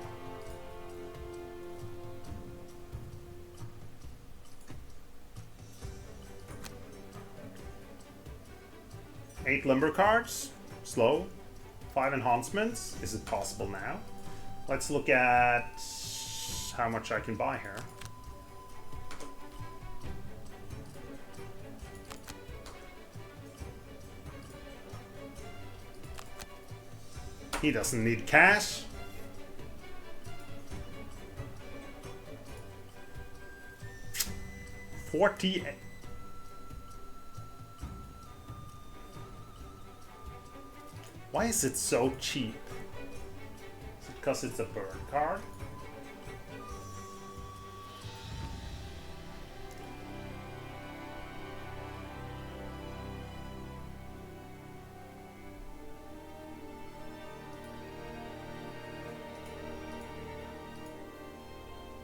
Eight limber cards. Slow. 5 enhancements. Is it possible now? Let's look at how much I can buy here. He doesn't need cash. Why is it so cheap? Is it because it's a burn card?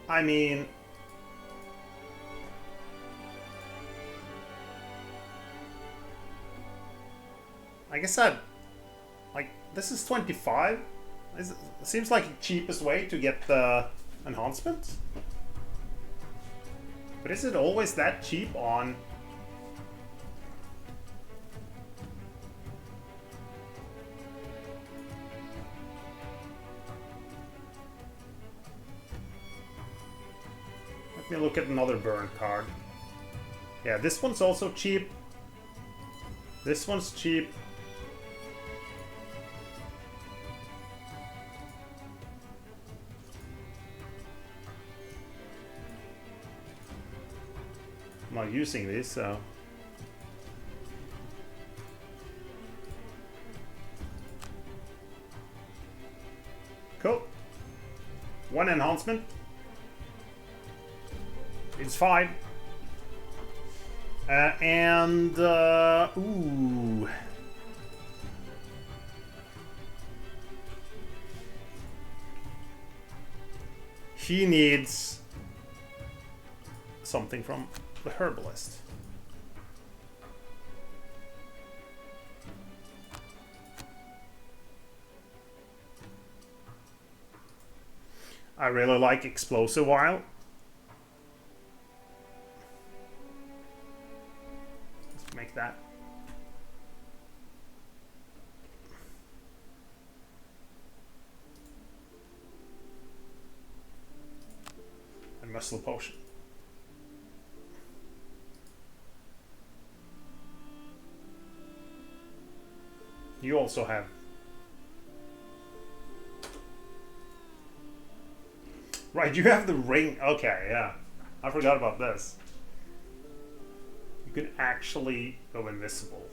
I mean... I guess I'd... Like, this is 25? It seems like the cheapest way to get the enhancement. But is it always that cheap on... Let me look at another burn card. Yeah, this one's also cheap. This one's cheap. I'm not using these, so... Cool. One enhancement. It's fine. Ooh. He needs something from the herbalist. I really like explosive vial. Let's make that. And muscle potion. You also have... Right, you have the ring. Okay, yeah. I forgot about this. You can actually go invisible.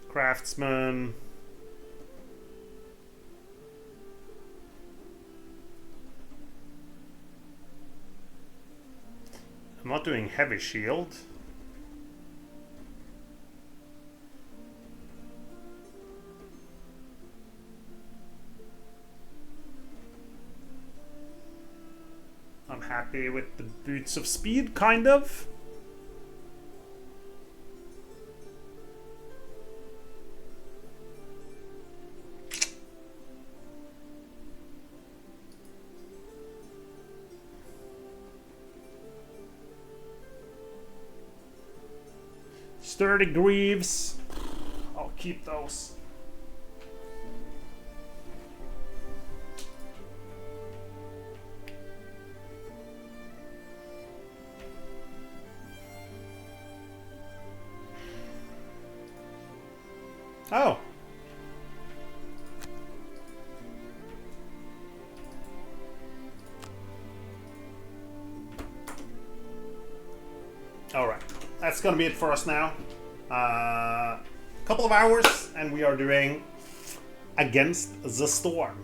Craftsman. I'm not doing heavy shield. I'm happy with the boots of speed, kind of. Sturdy greaves. I'll keep those. Oh. Alright. That's gonna be it for us now. Couple of hours and we are doing Against the Storm.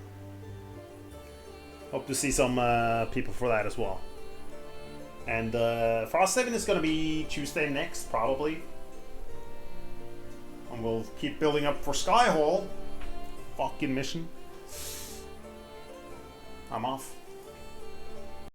Hope to see some people for that as well. And Frosthaven is gonna be Tuesday next, probably. And we'll keep building up for Skyhall. Fucking mission. I'm off.